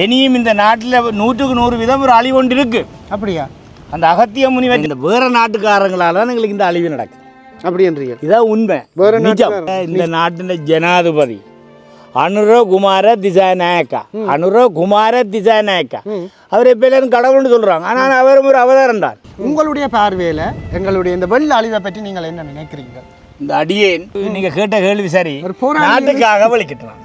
இனியும் இந்த நாட்டில் 100% ஒரு அழிவு ஒன்று இருக்கு. அப்படியா? அந்த அகத்திய முனிவர் இந்த வேற நாட்டுக்காரங்களால தான் எங்களுக்கு இந்த அழிவு நடக்குது. அப்படி என்றீங்க? இதான் உண்மை. நிஜம். இந்த நாட்டின் ஜனாதிபதி அனுர குமார திசாநாயக்கா அவர் எப்ப எல்லாரும் கடவுள்னு சொல்றாங்க. ஆனால் அவரும் ஒரு அவதாரம் தான். உங்களுடைய பார்வையில் எங்களுடைய இந்த வெள்ள அழிவை பற்றி நீங்கள் என்ன நினைக்கிறீங்க? இந்த அடியேன் நீங்க கேட்ட கேள்வி சரி. நாட்டுக்காக வலிக்கிட்டு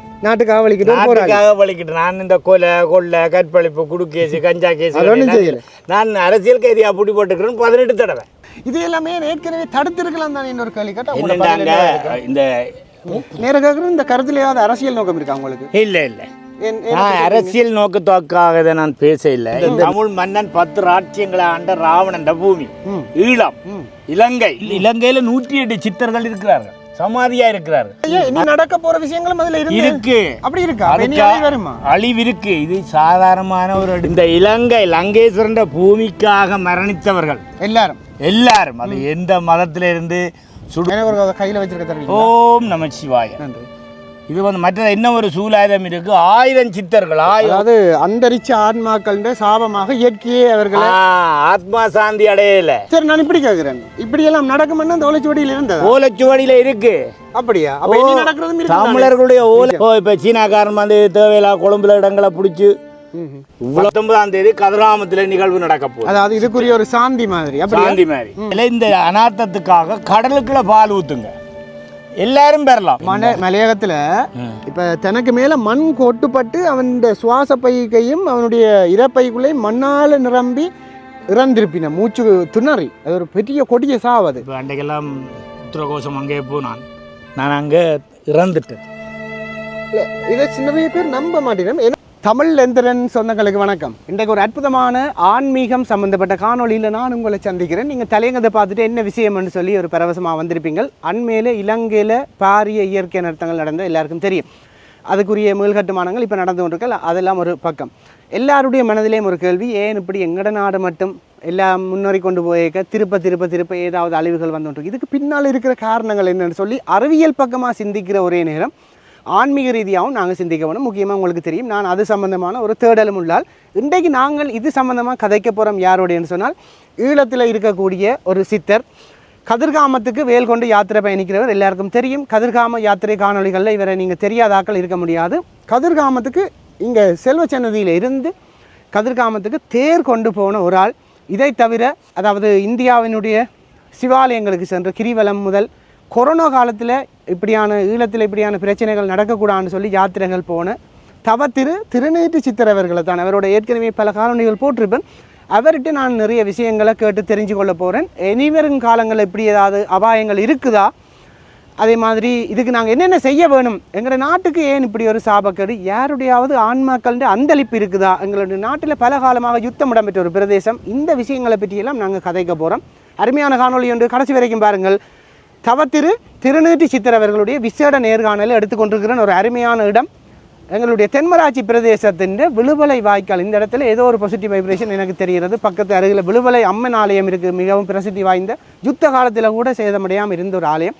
நான் இந்த கொலை கற்பழிப்பு குடுக்கேசு கஞ்சா கேசு நான் அரசியல் கைதியா புடி போட்டுக்கிறேன் 18 தடவை. இது எல்லாமே ஏற்கனவே தடுத்திருக்கலாம் தான். இன்னொரு கேள்வி கேட்டா இந்த நேர கேட்குறேன், இந்த கருத்துலையாவது அரசியல் நோக்கம் இருக்கா உங்களுக்கு? இல்ல நான் அரசியல் நோக்கத்தோக்காக நான் பேச இல்லை. தமிழ் மன்னன் 10 ராஜ்யங்களை ஆண்ட ராவணன் பூமி ஈழம் இலங்கையில 108 சித்தர்கள் இருக்கிறார்கள், சமாதியா இருக்கிறார்கள். நடக்க போற விஷயங்களும் அதுல இருக்கு. அப்படி இருக்கா? அழிவு இருக்கு. இது சாதாரணமான ஒரு இந்த லங்கேஸ்வரன் பூமிக்காக மரணித்தவர்கள் எல்லாரும் அது எந்த மதத்தில இருந்து கையில வச்சிருக்க. ஓம் நமச்சிவாய. இது மற்ற என்ன ஒரு சூலாயுதம் இருக்கு. 1000 சித்தர்கள், அதாவது அந்தரிச்ச ஆன்மாக்கள் சாபமாக இயற்கையே அவர்கள் ஆத்மா சாந்தி அடையல. சரி, நான் இப்படி கேட்கிறேன், இப்படி எல்லாம் நடக்கும்னா அந்த ஓலைச்சுவடியில இருந்தது? ஓலைச்சுவடியில இருக்கு. அப்படியா? தமிழர்களுடைய இப்ப சீனாக்காரன் தேவையில்லா கொழும்புல இடங்களை பிடிச்சு 19ஆம் தேதி கதிராமத்துல நிகழ்வு நடக்க போகுது. அதாவது இதுக்குரிய ஒரு சாந்தி மாதிரி. இந்த அனார்த்தத்துக்காக கடலுக்குள்ள பால் ஊத்துங்க, எல்லாரும் பெறலாம். மலையகத்துல இப்ப தனக்கு மேல மண் கொட்டுப்பட்டு அவன் சுவாச பையையும் அவனுடைய இறப்பைக்குள்ளேயும் மண்ணால நிரம்பி இறந்திருப்பின, மூச்சு திணறி. அது ஒரு பெரிய கொடிய சாவது. அன்றைக்கெல்லாம் உத்தரகோஷம் அங்கே போனான், நான் அங்கே இறந்துட்டேன். இதை சின்ன பேர் நம்ப மாட்டேன். தமிழ் எந்திரன் சொந்தங்களுக்கு வணக்கம். இன்றைக்கு ஒரு அற்புதமான ஆன்மீகம் சம்பந்தப்பட்ட காணொலியில் நான் உங்களை சந்திக்கிறேன். நீங்கள் தலையங்கத்தை பார்த்துட்டு என்ன விஷயம்னு சொல்லி ஒரு பரவசமாக வந்திருப்பீங்கள். அண்மையில் இலங்கையில் பாரிய இயற்கை நிறுத்தங்கள் நடந்த எல்லாருக்கும் தெரியும். அதுக்குரிய மேல்கட்டுமானங்கள் இப்போ நடந்து கொண்டிருக்கல, அதெல்லாம் ஒரு பக்கம். எல்லாருடைய மனதிலேயும் ஒரு கேள்வி, ஏன் இப்படி எங்கட நாடு மட்டும் எல்லாம் முன்னேறி கொண்டு போயிருக்க திருப்ப ஏதாவது அழிவுகள் வந்துருக்கு? இதுக்கு பின்னால் இருக்கிற காரணங்கள் என்னன்னு சொல்லி அறிவியல் பக்கமாக சிந்திக்கிற ஒரே நேரம் ஆன்மீக ரீதியாகவும் நாங்கள் சிந்திக்க வேணும். முக்கியமாக உங்களுக்கு தெரியும், நான் அது சம்பந்தமான ஒரு தேடலும் உள்ளால். இன்றைக்கு நாங்கள் இது சம்பந்தமாக கதைக்க போகிறோம். யாரோடையன்னு சொன்னால், ஈழத்தில் இருக்கக்கூடிய ஒரு சித்தர், கதிர்காமத்துக்கு வேல் கொண்டு யாத்திரை பயணிக்கிறவர் எல்லாருக்கும் தெரியும். கதிர்காம யாத்திரை காணொலிகளில் இவரை நீங்கள் தெரியாதாக்கள் இருக்க முடியாது. கதிர்காமத்துக்கு இங்கே செல்வச்சன்னதியில் இருந்து கதிர்காமத்துக்கு தேர் கொண்டு போன ஒரு ஆள். இதை தவிர, அதாவது இந்தியாவினுடைய சிவாலயங்களுக்கு சென்ற கிரிவலம் முதல் கொரோனா காலத்தில் ஈழத்தில் இப்படியான பிரச்சனைகள் நடக்கக்கூடாதுன்னு சொல்லி யாத்திரைகள் போன திருநீற்று சித்திரவர்களை தான். அவரோட ஏற்கனவே பல காணொலிகள் போட்டிருப்பேன். அவர்கிட்ட நான் நிறைய விஷயங்களை கேட்டு தெரிஞ்சு கொள்ள போகிறேன். இனிவரும் காலங்களில் இப்படி ஏதாவது அபாயங்கள் இருக்குதா, அதே மாதிரி இதுக்கு நாங்கள் என்னென்ன செய்ய வேணும், எங்களுடைய நாட்டுக்கு ஏன் இப்படி ஒரு சாபக்கேடு, யாருடையாவது ஆன்மாக்கள் அந்தளிப்பு இருக்குதா, எங்களுடைய நாட்டில் பல காலமாக யுத்தம் இடம்பெற்ற ஒரு பிரதேசம், இந்த விஷயங்களை பற்றியெல்லாம் நாங்கள் கதைக்க போகிறோம். அருமையான காணொலி ஒன்று கடைசி வரைக்கும் பாருங்கள். திருநீற்று சித்திரவர்களுடைய விசேட நேர்காணலில் எடுத்துக்கொண்டிருக்கிற ஒரு அருமையான இடம் எங்களுடைய தென்மராட்சி பிரதேசத்தின் விழுவலை வாய்க்கால். இந்த இடத்துல ஏதோ ஒரு பாசிட்டிவ் வைப்ரேஷன் எனக்கு தெரிகிறது. பக்கத்து அருகில் விழுவலை அம்மன் ஆலயம் இருக்குது, மிகவும் பிரசித்தி வாய்ந்த, யுத்த காலத்தில் கூட சேதமடையாமல் இருந்த ஒரு ஆலயம்.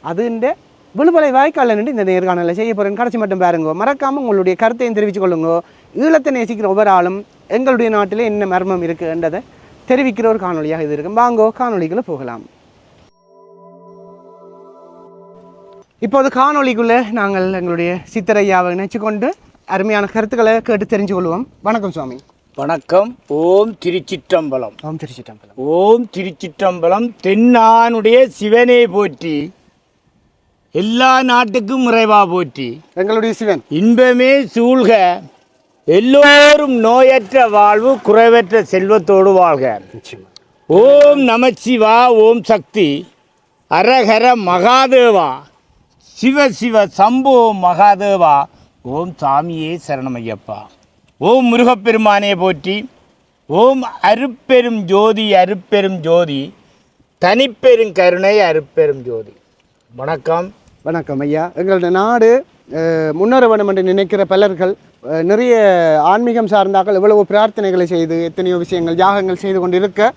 அது இந்த விழுவலை வாய்க்காலில் நின்று இந்த நேர்காணலை செய்ய போகிறேன். கடைசி மட்டும் பாருங்க, மறக்காமல் உங்களுடைய கருத்தையும் தெரிவித்துக் கொள்ளுங்க. ஈழத்தை நேசிக்கிற ஒவ்வொரு ஆளும் எங்களுடைய நாட்டில் என்ன மர்மம் இருக்குன்றதை தெரிவிக்கிற ஒரு காணொலியாக இது இருக்கும். வாங்கோ காணொலிக்குள்ளே போகலாம். இப்போது காணொலிக்குள்ளே நாங்கள் எங்களுடைய சித்தரையாவை நினைச்சு கொண்டு அருமையான கருத்துக்களை கேட்டு தெரிஞ்சு கொள்வோம். வணக்கம் சுவாமி. வணக்கம். ஓம் திருச்சிற்றம்பலம். ஓம் திருச்சிற்றம்பலம். ஓம் திருச்சிற்றம்பலம். தென்னானுடைய சிவனே போற்றி, எல்லா நாட்டுக்கும் இறைவா போற்றி, எங்களுடைய சிவன் இன்பமே சூழ்க, எல்லோரும் நோயற்ற வாழ்வு, குறைவற்ற செல்வத்தோடு வாழ்க. ஓம் நமச்சிவா, ஓம் சக்தி, அரஹர மகாதேவா, சிவ சிவ சம்போ மகாதேவா, ஓம் சாமியே சரணமையப்பா, ஓம் முருகப்பெருமானே போற்றி, ஓம் அருப்பெரும் ஜோதி, அருப்பெரும் ஜோதி, தனிப்பெரும் கருணை, அருப்பெரும் ஜோதி. வணக்கம். வணக்கம் ஐயா. எங்களுடைய நாடு முன்னேற வேண்டும் என்று நினைக்கிற பலர்கள் நிறைய ஆன்மீகம் சார்ந்தாக்கள் எவ்வளவு பிரார்த்தனைகளை செய்து எத்தனையோ விஷயங்கள் யாகங்கள் செய்து கொண்டு இருக்க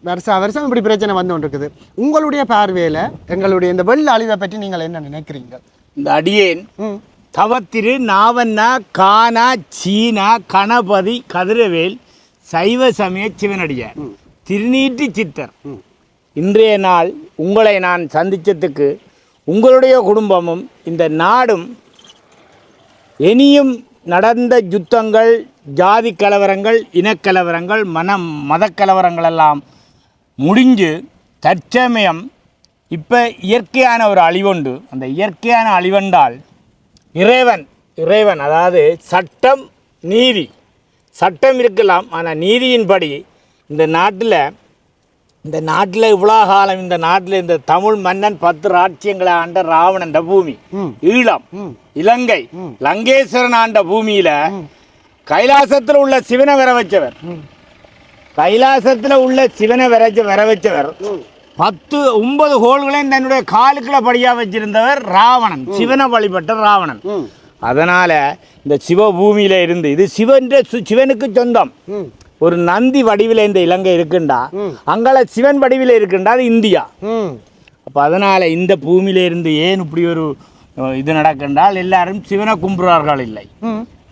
வருஷம் இப்படி பிரச்சனை வந்து கொண்டிருக்குது. உங்களுடைய பார்வையில் எங்களுடைய இந்த வெள்ள அழிவை பற்றி நீங்கள் என்ன நினைக்கிறீங்க? இந்த அடியேன் தவத்திரு, நாவண்ணா, கானா, சீனா, கணபதி, கதிரவேல், சைவ சமய சிவனடியார், திருநீற்று சித்தர். இன்றைய நாள் உங்களை நான் சந்தித்ததுக்கு உங்களுடைய குடும்பமும் இந்த நாடும் இனியும் நடந்த யுத்தங்கள், ஜாதி கலவரங்கள், இனக்கலவரங்கள், மதக்கலவரங்கள் எல்லாம் முடிஞ்சு தற்சமயம் இப்போ இயற்கையான ஒரு அழிவுண்டு. அந்த இயற்கையான அழிவென்றால் இறைவன் அதாவது சட்டம், நீதி. சட்டம் இருக்கலாம், ஆனால் நீதியின்படி இந்த நாட்டில் இவ்வளோ காலம் இந்த நாட்டில் இந்த தமிழ் மன்னன் 10 ராட்சியங்களை ஆண்ட ராவணன் பூமி, ஈழம், இலங்கை, லங்கேஸ்வரன் ஆண்ட பூமியில கைலாசத்தில் உள்ள சிவனை வர வச்சவர், கைலாசத்தில் உள்ள சிவனை வர வச்சவர் 9 கோள்களையும் தன்னுடைய காலுக்குள்ள படியா வச்சிருந்தவர் ராவணன், சிவனை வழிபட்ட ராவணன். அதனால இந்த சிவபூமியில இருந்து இது சிவனுக்கு சொந்தம். ஒரு நந்தி வடிவில் இந்த இலங்கை இருக்குண்டா, அங்கால சிவன் வடிவில் இருக்குண்டா, அது இந்தியா. அப்போ அதனால இந்த பூமியில இருந்து ஏன் இப்படி ஒரு இது நடக்கின்றால் எல்லாரும் சிவனை கும்பிடுறார்கள் இல்லை.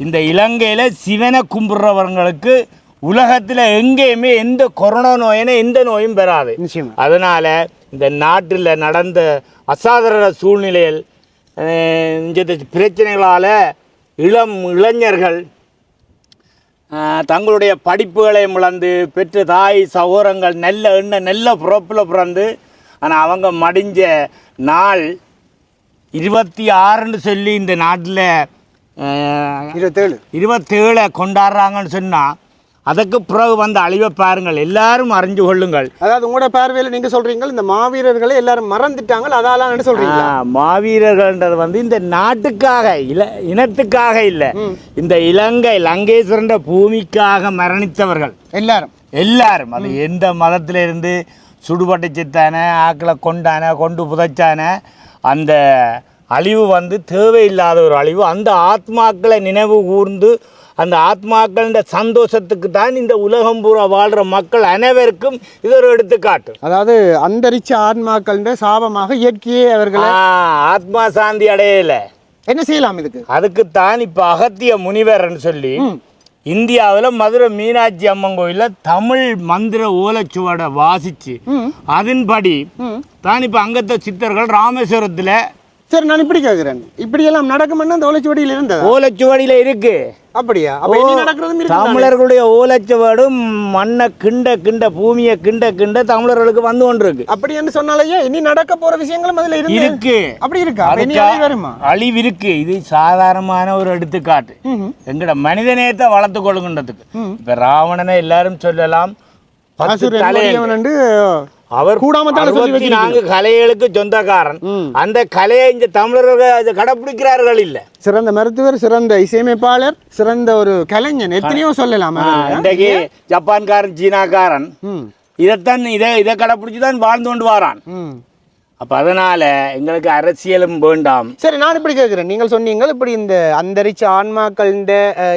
இந்த இலங்கையில சிவனை கும்பிடுறவங்களுக்கு உலகத்தில் எங்கேயுமே எந்த கொரோனா நோயின எந்த நோயும் பெறாது. அதனால இந்த நாட்டில் நடந்த அசாதாரண சூழ்நிலையில் இந்த பிரச்சனைகளால் இளைஞர்கள் தங்களுடைய படிப்புகளை இழந்து பெற்ற தாய் சகோதரங்கள் நல்ல பிறப்பில் பிறந்து, ஆனால் அவங்க மடிஞ்ச நாள் 26ன்னு சொல்லி இந்த நாட்டில் 27 கொண்டாடுறாங்கன்னு சொன்னால் அதுக்கு பிறகு வந்து அழிவை பாருங்கள், எல்லாரும் அறிஞ்சு கொள்ளுங்கள். அதாவது உங்களோட பார்வையில் நீங்கள் சொல்றீங்க இந்த மாவீரர்களை எல்லாரும் மறந்துட்டாங்க, அதால சொல்றீங்க. மாவீரர்கள்ன்றது வந்து இந்த நாட்டுக்காக இனத்துக்காக இல்லை, இந்த லங்கேஸ்வரன் பூமிக்காக மரணித்தவர்கள் எல்லாரும் அது எந்த மதத்தில இருந்து சுடுபட்டு சித்தான, ஆக்களை கொண்டு புதைச்சான அந்த அழிவு வந்து தேவையில்லாத ஒரு அழிவு. அந்த ஆத்மாக்களை நினைவு கூர்ந்து அந்த ஆத்மாக்களின் சந்தோஷத்துக்கு தான் இந்த உலகம் பூரா வாழ்கிற மக்கள் அனைவருக்கும் இது ஒரு எடுத்துக்காட்டு. அதாவது அந்தரிச்ச ஆத்மாக்களின் சாபமாக இயற்கையே அவர்களை ஆத்மா சாந்தி அடையல. என்ன செய்யலாம் அதுக்குத்தான் இப்போ அகத்திய முனிவர்ன்னு சொல்லி இந்தியாவில் மதுரை மீனாட்சி அம்மன் கோயிலில் தமிழ் மந்திர ஓலைச்சுவடை வாசிச்சு அதன்படி தான் இப்போ அங்கத்த சித்தர்கள் ராமேஸ்வரத்தில். சரி, நான் இப்படி கேட்குறேன், இப்படியெல்லாம் நடக்கும்னா அந்த ஓலைச்சுவடியில் இருந்தது? ஓலைச்சுவடியில் இருக்கு. அப்படியா? தமிழர்களுடைய ஓலைச்சுவடும் மண்ணை கிண்ட பூமியை கிண்ட தமிழர்களுக்கு வந்து கொண்டிருக்கு. அப்படி என்று சொன்னாலேயே இனி நடக்க போற விஷயங்களும் அதுல இருக்கு. அப்படி இருக்கா? அழிவு இருக்கு. இது சாதாரணமான ஒரு எடுத்துக்காட்டு. எங்கட மனிதநேயத்தை வளர்த்து கொள்ளுகின்றதுக்கு. இப்ப ராவணனை எல்லாரும் சொல்லலாம் அவர் நான்கு கலைகளுக்கு சொந்தக்காரன். அந்த கலையை இந்த தமிழர்கள் கடைபிடிக்கிறார்கள் இல்ல. சிறந்த மருத்துவர், சிறந்த இசையமைப்பாளர், சிறந்த ஒரு கலைஞன், எத்தனையோ சொல்லலாம். இன்றைக்கு ஜப்பான்காரன், சீனாக்காரன் இதை கடைபிடிச்சுதான் வாழ்ந்து கொண்டு வாரான். அப்ப அதனால எங்களுக்கு அரசியலும் வேண்டாம். சரி, நான் இப்படி கேட்கிறேன், நீங்கள் சொன்னீங்க இப்படி இந்த அந்தரிச்ச ஆன்மாக்கள்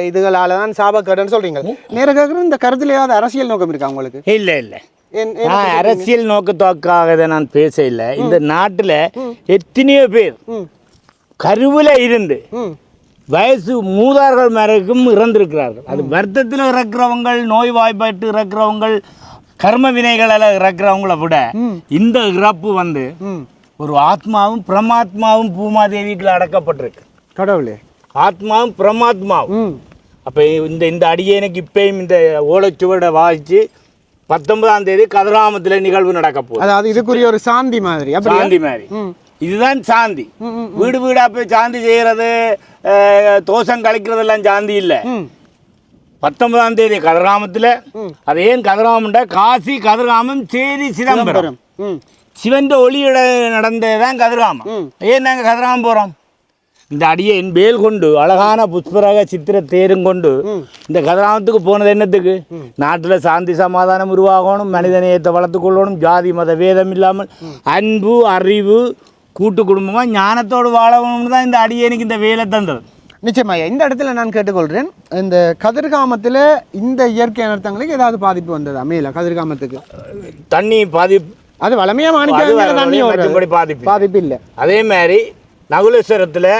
இதுகளாலதான் சாபக்கேடுன்னு சொல்றீங்க. நேர கேட்கிறேன், இந்த கருத்துல ஏதாவது அரசியல் நோக்கம் இருக்கா உங்களுக்கு? இல்ல அரசியல் நோக்கத்தோக்காக நான் பேச இல்லை. இந்த நாட்டுல எத்தனையோ பேர் கருவில இருந்து வயசு மூதார்கள் மேலும் இறந்திருக்கிறார்கள். அது வருத்தத்தில் இறக்குறவங்க, நோய் வாய்ப்பாட்டு இறக்குறவங்க, கர்ம வினைகளால் இறக்குறவங்கள விட இந்த இறப்பு வந்து ஒரு ஆத்மாவும் பிரமாத்மாவும் பூமாதேவிக்குள்ள அடக்கப்பட்டிருக்கு. கடவுளே, ஆத்மாவும் பிரமாத்மாவும். அப்ப இந்த அடியேனுக்கு இப்பயும் இந்த ஓலைச்சுவடை வாசிச்சு 19ஆம் தேதி கதிராமத்தில் நிகழ்வு நடக்க போகுது. அதாவது இதுக்குரிய ஒரு சாந்தி மாதிரி. சாந்தி மாதிரி இதுதான் சாந்தி. வீடு வீடா போய் சாந்தி செய்யறது, தோஷம் கழிக்கிறதெல்லாம் சாந்தி இல்லை. 19ஆம் தேதி கதிராமத்தில். அது ஏன் கதிராமண்டா காசி, கதிராமம், சேரி, சிதம்பரம். சிவன் ஒளியிட நடந்ததுதான் கதிராமம். ஏன் நாங்கள் கதிராமம் போறோம்? இந்த அடியை என் வேல் கொண்டு அழகான புஷ்பரக சித்திர தேரும் கொண்டு இந்த கதிராமத்துக்கு போனது என்னத்துக்கு? நாட்டில் சாந்தி சமாதானம் உருவாகணும், மனிதநேயத்தை வளர்த்து கொள்ளணும், ஜாதி மத வேதம் இல்லாமல் அன்பு, அறிவு, கூட்டு குடும்பமாக ஞானத்தோடு வாழணும்னு தான் இந்த அடியனுக்கு இந்த வேலை தந்தது. நிச்சயமாக இந்த இடத்துல நான் கேட்டுக்கொள்கிறேன், இந்த கதிர்காமத்தில் இந்த இயற்கை அனர்த்தங்களுக்கு ஏதாவது பாதிப்பு வந்தது? அமையல கதிர்காமத்துக்கு தண்ணி பாதிப்பு, அது வளமையாக மாணிக்க தண்ணி பாதிப்பு இல்லை. அதே மாதிரி நகுலேஸ்வரத்தில்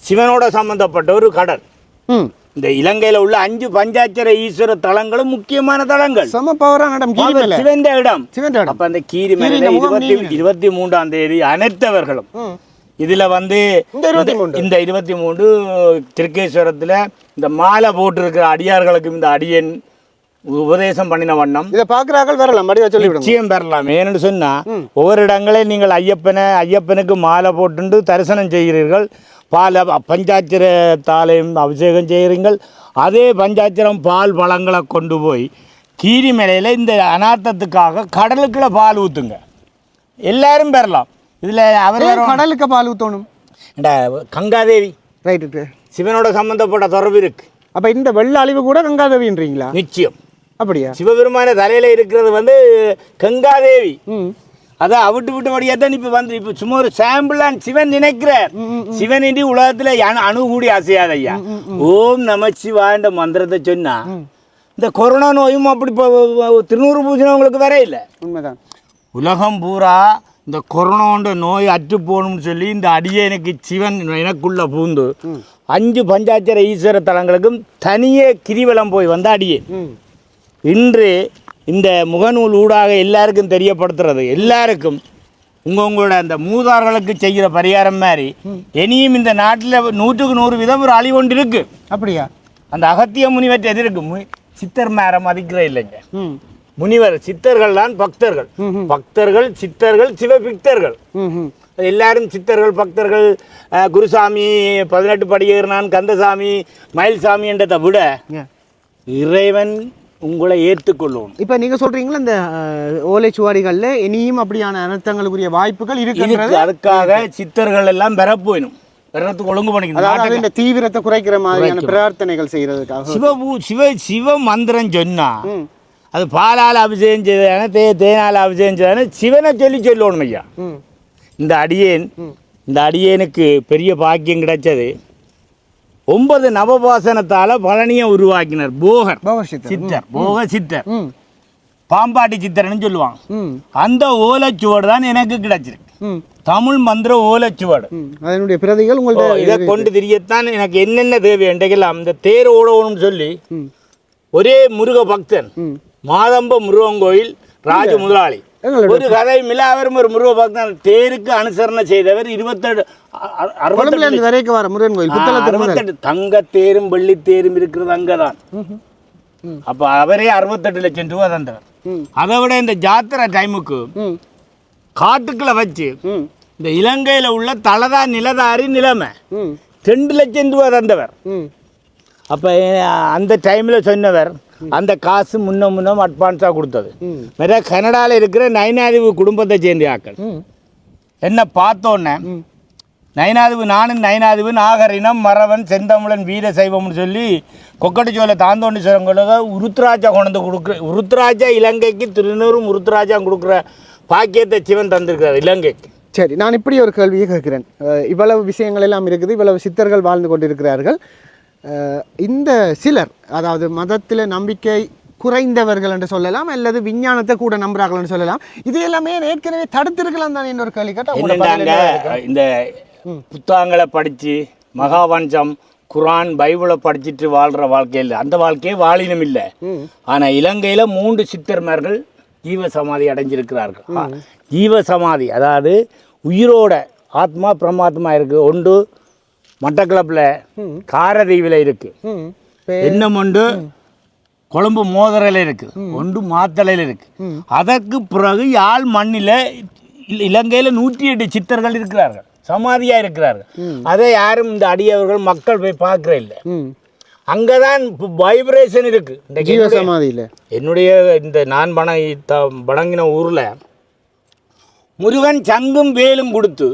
சிவனோட சம்பந்தப்பட்ட ஒரு கடல். ம் இந்த இலங்கையில உள்ள 5 பஞ்சாட்சர ஈஸ்வர தலங்களும் முக்கியமான தலங்கள். சம பவரான இடம் கீரிமலை. சிவந்த இடம். சிவந்த இடம். அப்ப அந்த கீரிமலையில 23ஆம் தேதி அனைத்தவர்களும் இதுல வந்து இந்த 23 திருக்கேஸ்வரத்துல இந்த மாலை போட்டிருக்கிற அடியார்களுக்கு இந்த அடியன் உபதேசம் பண்ணின வண்ணம் இதை பார்க்குறார்கள் வரலாம், மடிவா சொல்லி விடுங்க. நிச்சயம் பெறலாம். ஏன்னு சொன்னா ஒவ்வொரு இடங்களில் நீங்கள் ஐயப்பனுக்கு மாலை போட்டு தரிசனம் செய்கிறீர்கள், பஞ்சாட்சர தாலையும் அபிஷேகம் செய்கிறீர்கள். அதே பஞ்சாட்சரம் பால் பழங்களை கொண்டு போய் கீரிமலையில் இந்த அனார்த்தத்துக்காக கடலுக்குள்ள பால் ஊற்றுங்க, எல்லாரும் பெறலாம். இதில் அவர் கடலுக்கு பால் ஊற்றணும். கங்காதேவி ரைட்டு, சிவனோட சம்பந்தப்பட்ட தொடர்பு இருக்கு. அப்போ இந்த வெள்ள அழிவு கூட கங்காதேவின்றீங்களா? நிச்சயம். அப்படியா? சிவபெருமான தலையில இருக்கிறது வந்து கங்காதேவி. அதான் விட்டு வழியாக தான் இப்போ சும்மா ஒரு சாம்பிளான் சிவன் நினைக்கிறார். சிவன் இன்றி உலகத்துல அணு கூடி அசையாது ஐயா. ஓம் நமச்சிவாய மந்திரத்தை சொன்னா இந்த கொரோனா நோயும் அப்படி திருநூறு பூஜை உங்களுக்கு வர இல்லை. உண்மைதான். உலகம் பூரா இந்த கொரோனான்ற நோய் அற்று போகணும்னு சொல்லி இந்த அடியனுக்கு சிவன் எனக்குள்ள பூந்து 5 பஞ்சாட்சர ஈஸ்வர தலங்களுக்கும் தனியே கிரிவலம் போய் வந்த அடியே இன்று இந்த முகநூல் ஊடாக எல்லாருக்கும் தெரியப்படுத்துறது, எல்லாருக்கும் உங்களோட அந்த மூதார்களுக்கு செய்கிற பரிகாரம் மாதிரி இனியும் இந்த நாட்டில் 100க்கு 100 விதம் ஒரு அழி கொண்டு இருக்கு. அப்படியா? அந்த அகத்திய முனிவற்ற எது இருக்கு? சித்தர் மேரம் மதிக்கிற இல்லைங்க. முனிவர் சித்தர்கள் தான் பக்தர்கள், பக்தர்கள் சித்தர்கள் சிவபிக்தர்கள். எல்லாரும் சித்தர்கள் பக்தர்கள். குருசாமி 18 படி ஏறினான், கந்தசாமி மயில்சாமி என்றதை விட இறைவன் உங்களை ஏற்றுக்கொள்ளும். இப்போ நீங்கள் சொல்கிறீங்களா இந்த ஓலைச்சுவாடிகளில் இனியும் அப்படியான அனர்த்தங்களுக்குரிய வாய்ப்புகள் இருக்கு. அதுக்காக சித்தர்கள் எல்லாம் பெறப்போயிடும், பெறத்துக்கு ஒழுங்கு பண்ணிக்கணும். இந்த தீவிரத்தை குறைக்கிற மாதிரியான பிரார்த்தனைகள் செய்யறதுக்காக சிவ மந்திரம் சொன்னா அது பாலால் அபிஷேகம் செய்தான தேனால் அபிஷேகம் செய்தான சிவனை சொல்லணும் ஐயா. இந்த அடியேனுக்கு பெரிய பாக்கியம் கிடைச்சது. 9 நவபாசனத்தால பழனியை உருவாக்கினர் போகர் சித்தர், பாம்பாட்டி சித்தர்னு சொல்லுவாங்க. அந்த ஓலைச்சுவடு தான் எனக்கு கிடைச்சிருக்கு, தமிழ் மந்திர ஓலைச்சுவடு. அதனுடைய பிரதிகள் இதை கொண்டு தெரியத்தான் எனக்கு என்னென்ன தேவை என்றைக்கெல்லாம் இந்த தேர் ஓடணும்னு சொல்லி ஒரே முருக பக்தன் மாதம்ப முருகன் கோயில் ராஜ முதலாளி ஒரு கதை மில அவரும் ஒரு முருக பக்தன் தேருக்கு அனுசரணை செய்தவர். 68 தங்க தேரும் வெள்ளி தேரும் இருக்கிறது அங்கதான். அப்ப அவரே 68 லட்சம் ரூபாய் தந்தவர். அதை விட இந்த ஜாத்திரை டைமுக்கு காட்டுக்குள்ள வச்சு இந்த இலங்கையில உள்ள தலதா நிலதாரி நிலைமை 2 லட்சம் ரூபாய் தந்தவர். அப்ப அந்த டைம்ல சொன்னவர் அந்த காசு முன்னம் அட்வான்ஸாக கொடுத்தது. வேற கனடாவில் இருக்கிற நயனாதிவு குடும்பத்தை சேர்ந்த ஆக்கள் என்ன பார்த்தோன்னே நானும் நயனாதிவு நாகரினம் மறவன் செந்தமிழன் வீர சைவம்னு சொல்லி கொக்கட்டுச்சோலை தாந்தோண்டீஸ்வரங்களுக்கு உருத்ராஜா கொண்டு கொடுக்குற உருத்ராஜா இலங்கைக்கு திருநூறும் உருத்ராஜா கொடுக்குற பாக்கியத்தை சிவன் தந்திருக்கிறார் இலங்கைக்கு. சரி, நான் இப்படி ஒரு கேள்வியை கேட்கிறேன். இவ்வளவு விஷயங்கள் எல்லாம் இருக்குது, இவ்வளவு சித்தர்கள் வாழ்ந்து கொண்டிருக்கிறார்கள். இந்த சிலர், அதாவது மதத்தில் நம்பிக்கை குறைந்தவர்கள் என்று சொல்லலாம், அல்லது விஞ்ஞானத்தை கூட நம்புறார்கள் என்று சொல்லலாம், இது எல்லாமே ஏற்கனவே தடுத்திருக்கலாம் தான். இன்னொரு கேள்வி கேட்டால் இந்த புத்தகங்களை படித்து மகாவஞ்சம் குரான் பைபிளை படிச்சுட்டு வாழ்கிற வாழ்க்கையில் அந்த வாழ்க்கையே வாழினும் இல்லை. ஆனால் இலங்கையில் 3 சித்தர்மார்கள் ஜீவ சமாதி அடைஞ்சிருக்கிறார்கள். ஜீவ சமாதி அதாவது உயிரோட ஆத்மா பிரமாத்மா இருக்குது. ஒன்று மட்டக்களப்பில் காரதீவில் இருக்கு, இன்னும் ஒன்று கொழும்பு மோதரையில் இருக்குது, ஒன்று மாத்தளையில் இருக்கு. அதற்கு பிறகு யாழ் மண்ணில் இலங்கையில் 108 சித்தர்கள் இருக்கிறார்கள், சமாதியாக இருக்கிறார்கள். அதை யாரும் இந்த அடியவர்கள் மக்கள் போய் பார்க்குற இல்லை. அங்கதான் வைப்ரேஷன் இருக்கு இந்த சமாதியில். என்னுடைய இந்த நான் வணங்கின ஊரில் முருகன் சங்கும் வேலும் கொடுத்து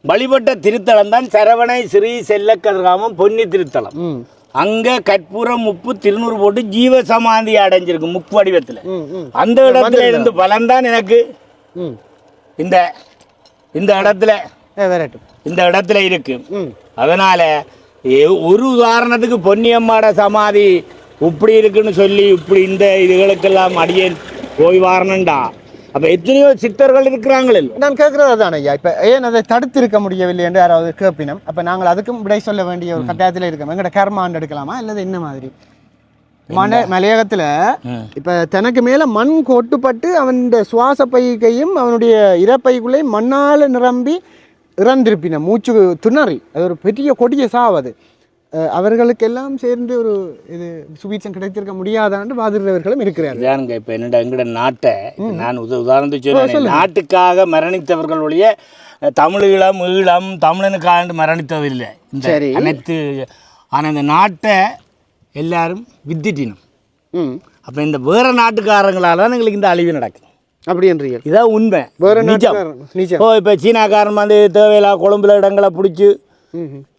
வழிபட்ட திருத்தலம் தான் சரவணை ஸ்ரீ செல்லக்கதிர்காமம் பொன்னி திருத்தலம். அங்க கற்பூரம் உப்பு திருநூறு போட்டு ஜீவ சமாதி அடைஞ்சிருக்கு முப்பு வடிவத்தில். அந்த இடத்துல இருந்து பலன் தான் எனக்கு இந்த இடத்துல இருக்கு. அதனால ஒரு உதாரணத்துக்கு பொன்னியம்மாட சமாதி இப்படி இருக்குன்னு சொல்லி இப்படி இந்த இதுகளுக்கெல்லாம் அடியேன் போய் வாரணுண்டா அப்போ எத்தனையோ சித்தர்கள் இருக்கிறாங்களே. நான் கேட்குறது அதான் ஐயா, இப்போ ஏன் அதை தடுத்திருக்க முடியவில்லை என்று யாராவது கேட்பினம். அப்போ நாங்கள் அதுக்கும் விடை சொல்ல வேண்டிய ஒரு கட்டாயத்தில் இருக்கோம். எங்கள்ட கர்மாண்டு எடுக்கலாமா இல்லை என்ன மாதிரி? மலையகத்துல இப்ப தனக்கு மேல மண் கொட்டுப்பட்டு அவன் சுவாச பையையும் அவனுடைய இறப்பைக்குள்ளே மண்ணால நிரம்பி இறந்திருப்பின, மூச்சு திணறி. அது ஒரு பெரிய கொடிய சாவது. அவர்களுக்கெல்லாம் சேர்ந்து ஒரு இது சுபீட்சம் கிடைத்திருக்க முடியாதான்னு வாதிடுறவர்களும் இருக்கிறார்கள். இப்போ என்னடா எங்கட நாட்டை நான் உதாரணத்துக்கு சொல்றேன், நாட்டுக்காக மரணித்தவர்களுடைய தமிழீழம் ஈழம் தமிழனுக்காக மரணித்ததில்லை அனைத்து. ஆனால் இந்த நாட்டை எல்லாரும் வித்திட்டினும். அப்போ இந்த வேற நாட்டுக்காரங்களால தான் எங்களுக்கு இந்த அழிவு நடக்குது. அப்படின்றீங்க? இதான் உண்மை, நிஜம். இப்போ சீனாக்காரன் வந்து தேவையில்லா கொழும்புல இடங்களை பிடிச்சி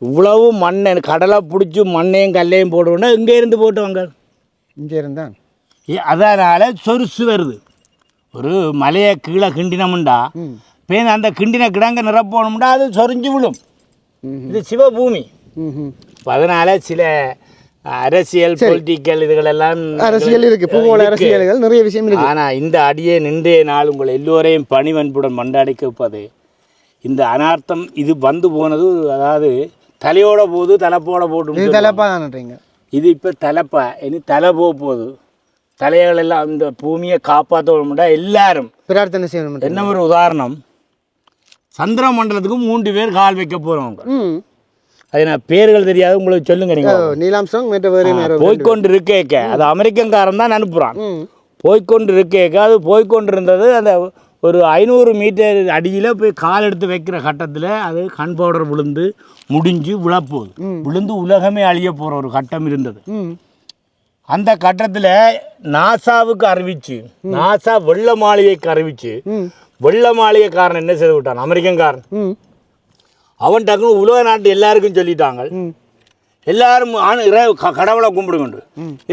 இவ்வளவு மண்ணை கடலை பிடிச்சி மண்ணையும் கல்லையும் போடுவோம்னா இங்கே இருந்து போட்டுவாங்க. இங்கே இருந்தான் அதனால சொருசு வருது. ஒரு மலையை கீழே கிண்டினமுண்டா பேர் அந்த கிண்டின கிடங்க நிரப்பணும்டா அது சொரிஞ்சு விழும். இது சிவபூமி. அதனால சில அரசியல் பொலிட்டிக்கல் இதுகளெல்லாம் அரசியல் இருக்கு, பூகோள அரசியல்கள் நிறைய விஷயம் இருக்கு. ஆனால் இந்த அடியே நின்றைய நாள் உங்களை எல்லோரையும் பணிவன்புடன் மண்டாடிக்க வைப்பது இந்த அனார்த்தம் இது வந்து போனது. அதாவது தலையோட போகுது, தலைப்போட போட்டு தலைப்பா தானீங்க. இது இப்போ தலைப்பா இனி தலை போகுது. தலைகள் எல்லாம் இந்த பூமியை காப்பாற்ற எல்லாரும் பிரார்த்தனை செய்யணும். என்ன ஒரு உதாரணம், சந்திர மண்டலத்துக்கு 3 பேர் கால் வைக்க போகிறவங்க. அது நான் பேர்கள் தெரியாது, உங்களுக்கு சொல்லுங்க. நீங்கள் நீலாம்சங் போய்கொண்டு இருக்கேக்க அது அமெரிக்கன்காரன் தான் அனுப்புகிறான். போய்கொண்டு இருக்கேக்க அது போய்கொண்டு இருந்தது. அந்த ஒரு 500 மீட்டர் அடியில் போய் கால் எடுத்து வைக்கிற கட்டத்தில் அது கண் பவுடர் விழுந்து முடிஞ்சு விழப்போகுது. விழுந்து உலகமே அழிய போகிற ஒரு கட்டம் இருந்தது. அந்த கட்டத்தில் நாசாவுக்கு அறிவிச்சு, நாசா வெள்ள மாளிகைக்கு அறிவிச்சு, வெள்ள மாளிகைக்காரன் என்ன செய்து விட்டான், அமெரிக்கன்காரன். அவன் டக்குன்னு உலக நாட்டு எல்லாருக்கும் சொல்லிட்டாங்க. எல்லாரும் கடவுளை கும்பிடுங்க,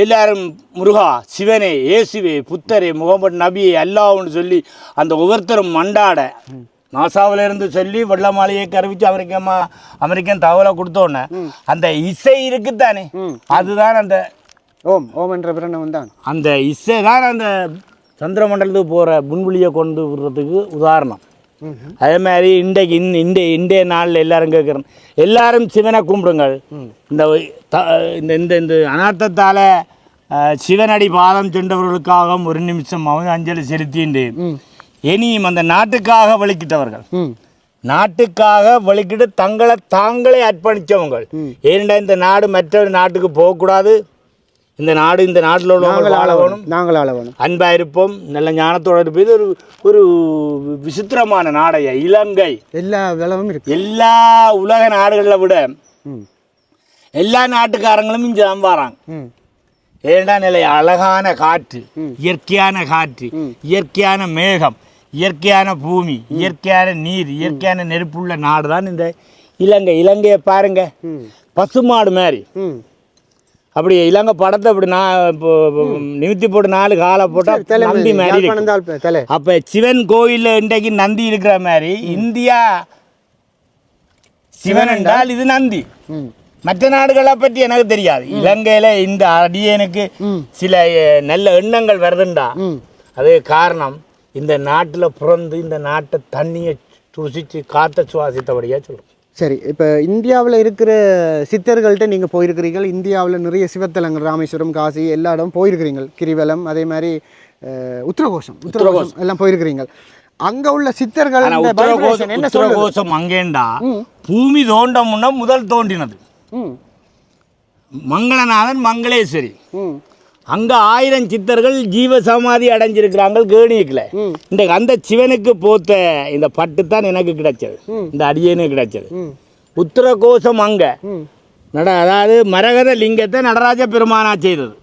எல்லாரும் முருகா, சிவனே, இயேசுவே, புத்தரே, முகமது நபியே, அல்லாஹ்னு சொல்லி அந்த ஒவ்வொருத்தரும் மண்டாட நாசாவில இருந்து சொல்லி வெள்ள மாளிகைக்கு அறிவிச்சு அமெரிக்கன் தகவலை கொடுத்தோன்னே அந்த இசை இருக்குத்தானே, அதுதான் அந்த ஓம் ஓம் என்ற பிரணவம் தான். அந்த இசை தான் அந்த சந்திர மண்டலத்துக்கு போகிற முன்வெளியை கொண்டு விடுறதுக்கு உதாரணம். அதே மாதிரி இன்றைக்கு இன்றைய நாளில் எல்லாரும் கேட்குறேன், எல்லாரும் சிவனை கும்பிடுங்கள். இந்த இந்த அனார்த்தத்தால் சிவனடி பாதம் சென்றவர்களுக்காக ஒரு நிமிஷம் அவன் அஞ்சலி செலுத்திண்டு இனியும் அந்த நாட்டுக்காக வலிக்கிட்டவர்கள், நாட்டுக்காக வலிக்கிட்டு தங்களை தாங்களே அர்ப்பணித்தவங்க. ஏனெண்டா இந்த நாடு மற்றொரு நாட்டுக்கு போகக்கூடாது, இந்த நாடு இந்த நாட்டில் உள்ளவங்க ஆளவணும், நாங்கள் ஆளவணும், அன்பாக இருப்போம், நல்ல ஞானத்தோடு இருப்போம். இது ஒரு விசித்திரமான நாடைய இலங்கை. எல்லா விளவும் இருக்கு. எல்லா உலக நாடுகளை விட எல்லா நாட்டுக்காரங்களும் இங்கே தான் வராங்க. ஏண்டா நிலை அழகான காற்று, இயற்கையான காற்று, இயற்கையான மேகம், இயற்கையான பூமி, இயற்கையான நீர், இயற்கையான நெருப்புள்ள நாடு தான் இந்த இலங்கை. இலங்கையை பாருங்க, பசுமாடு மாதிரி. அப்படி இலங்கை படத்தை அப்படி நான் இப்போ நிமித்தி போட்டு 4 காலை போட்டால் நந்தி மாதிரி. அப்போ சிவன் கோயிலில் இன்றைக்கு நந்தி இருக்கிற மாதிரி இந்தியா சிவன் என்றால் இது நந்தி. மற்ற நாடுகளை பற்றி எனக்கு தெரியாது. இலங்கையில் இந்த அடியனுக்கு சில நல்ல எண்ணங்கள் வருதுண்டா, அது காரணம் இந்த நாட்டில் பிறந்து இந்த நாட்டை தண்ணியை ருசித்து காற்றை சுவாசித்தபடியாக சொல்கிறோம். சரி, இப்போ இந்தியாவில் இருக்கிற சித்தர்கள்ட்ட நீங்கள் போயிருக்கிறீர்கள். இந்தியாவில் நிறைய சிவத்தலங்கள், ராமேஸ்வரம், காசி, எல்லா இடமும் போயிருக்கிறீங்க. கிரிவலம், அதே மாதிரி உத்தரகோஷம் எல்லாம் போயிருக்கிறீங்க. அங்கே உள்ள சித்தர்கள் என்ன உத்தரகோஷம் அங்கேண்டா பூமி தோண்ட முன்ன முதல் தோன்றினது மங்களநாதன் மங்களேஸ்வரி. அங்கே 1000 சித்தர்கள் ஜீவ சமாதி அடைஞ்சிருக்கிறாங்க கேணியக்கில். இன்றைக்கு அந்த சிவனுக்கு போத்த இந்த பட்டு தான் எனக்கு கிடைச்சது, இந்த அடியேனு கிடைச்சது. உத்தரகோஷம் அங்கே அதாவது மரகத லிங்கத்தை நடராஜ பெருமானா செய்தது.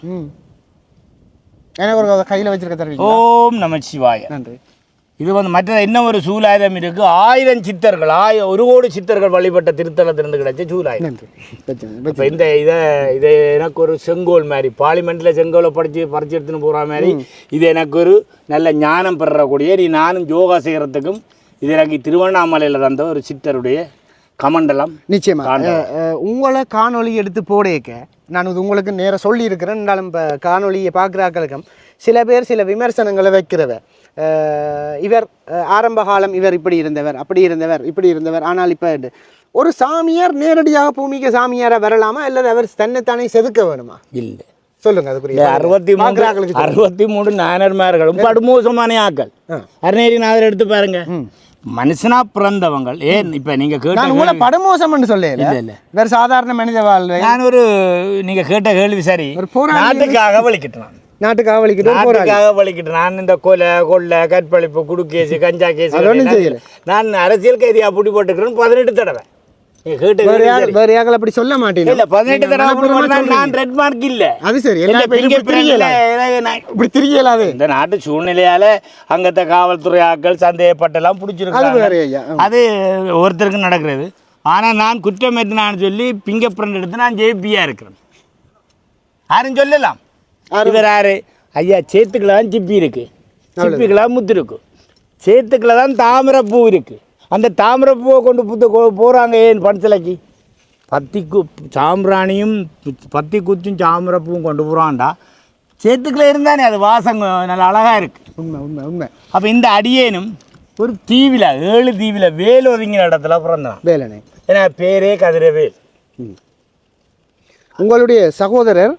எனக்கு ஒரு கையில் வச்சிருக்க. ஓம் நம சிவாய. நன்றி. இது வந்து மற்ற என்ன ஒரு சூலாயுதம் இருக்குது, 1000 சித்தர்கள் 1 கோடி சித்தர்கள் வழிபட்ட திருத்தலத்திலிருந்து கிடைச்ச சூலாயுதம். இப்போ இந்த இதை எனக்கு ஒரு செங்கோல் மாதிரி, பார்லிமெண்ட்டில் செங்கோலை பறிச்சு எடுத்துன்னு போகிற மாதிரி இது எனக்கு ஒரு நல்ல ஞானம் பெறக்கூடிய, நானும் யோகா செய்கிறதுக்கும் இது எனக்கு திருவண்ணாமலையில் தந்த ஒரு சித்தருடைய கமண்டலம் நிச்சயமா உங்களை காணொளி எடுத்து போடேக்க நான் இது உங்களுக்கு நேராக சொல்லியிருக்கிறேன். இருந்தாலும் இப்போ காணொலியை பார்க்குறாக்களுக்கும் சில பேர் சில விமர்சனங்களை வைக்கிறவர் இவர் ஆரம்ப காலம் இவர் இப்படி இருந்தவர் அப்படி இருந்தவர் இப்படி இருந்தவர், ஆனால் இப்போ ஒரு சாமியார் நேரடியாக பூமிக்கு சாமியாராக வரலாமா அல்லது அவர் தன்னைத்தானே செதுக்க வேணுமா? இல்லை சொல்லுங்க. அதுக்குரிய 63 நாயன்மார்களும் படுமோசமான ஆக்கள். அருணகிரிநாதர் எடுத்து பாருங்க, மனுஷனா பிறந்தவங்க. ஏன் இப்ப நீங்க கேட்ட படுமோசம் சொல்ல இல்ல வேற சாதாரண மனித வாழ்வை நான் நீங்க கேட்ட கேள்வி சரி. நாட்டுக்காக வலிக்கிட்டேன், நான் இந்த கொலை கற்பழிப்பு குடுக்கேசு கஞ்சா கேஸ் நான் அரசியல் கைதியா புடி போட்டுக்கிறேன் 18 தடவை. அப்படி சொல்ல மாட்டேன். 18 தடவை நான் ரெட் மார்க் இல்ல. அது சரி, இந்த நாட்டு சூழ்நிலையால அங்கத்த காவல்துறை ஆட்கள் சந்தேகப்பட்டெல்லாம் பிடிச்சிருக்காங்க. அது ஒருத்தருக்கு நடக்கிறது. ஆனா நான் குற்றம் எத்தினான்னு சொல்லி பிங்கர் பிரிண்ட் எடுத்து நான் ஜேபியா இருக்கிறேன். யாரும் சொல்லலாம் இவர் யாரு ஐயா, சேத்துக்கெல்லாம் சிப்பி இருக்கு, சிப்பிக்கெல்லாம் முத்து இருக்கு, சேத்துக்களை தான் தாமரைப்பூ இருக்கு. அந்த தாமரைப்பூவை கொண்டு போகிறாங்க ஏன் பணசிலைக்கு? சாம்பிராணியும் பத்தி குச்சும் சாமரைப்பூவும் கொண்டு போகிறான்டா. சேத்துக்களை இருந்தானே அது வாசம் நல்ல அழகாக இருக்குது. உண்மை உண்மை உண்மை. அப்போ இந்த அடியேனும் ஒரு தீவில் 7 தீவில் வேல் ஒதுங்கின இடத்துல பிறந்தான். வேலனை ஏன்னா பேரே கதிரவேல். உங்களுடைய சகோதரர்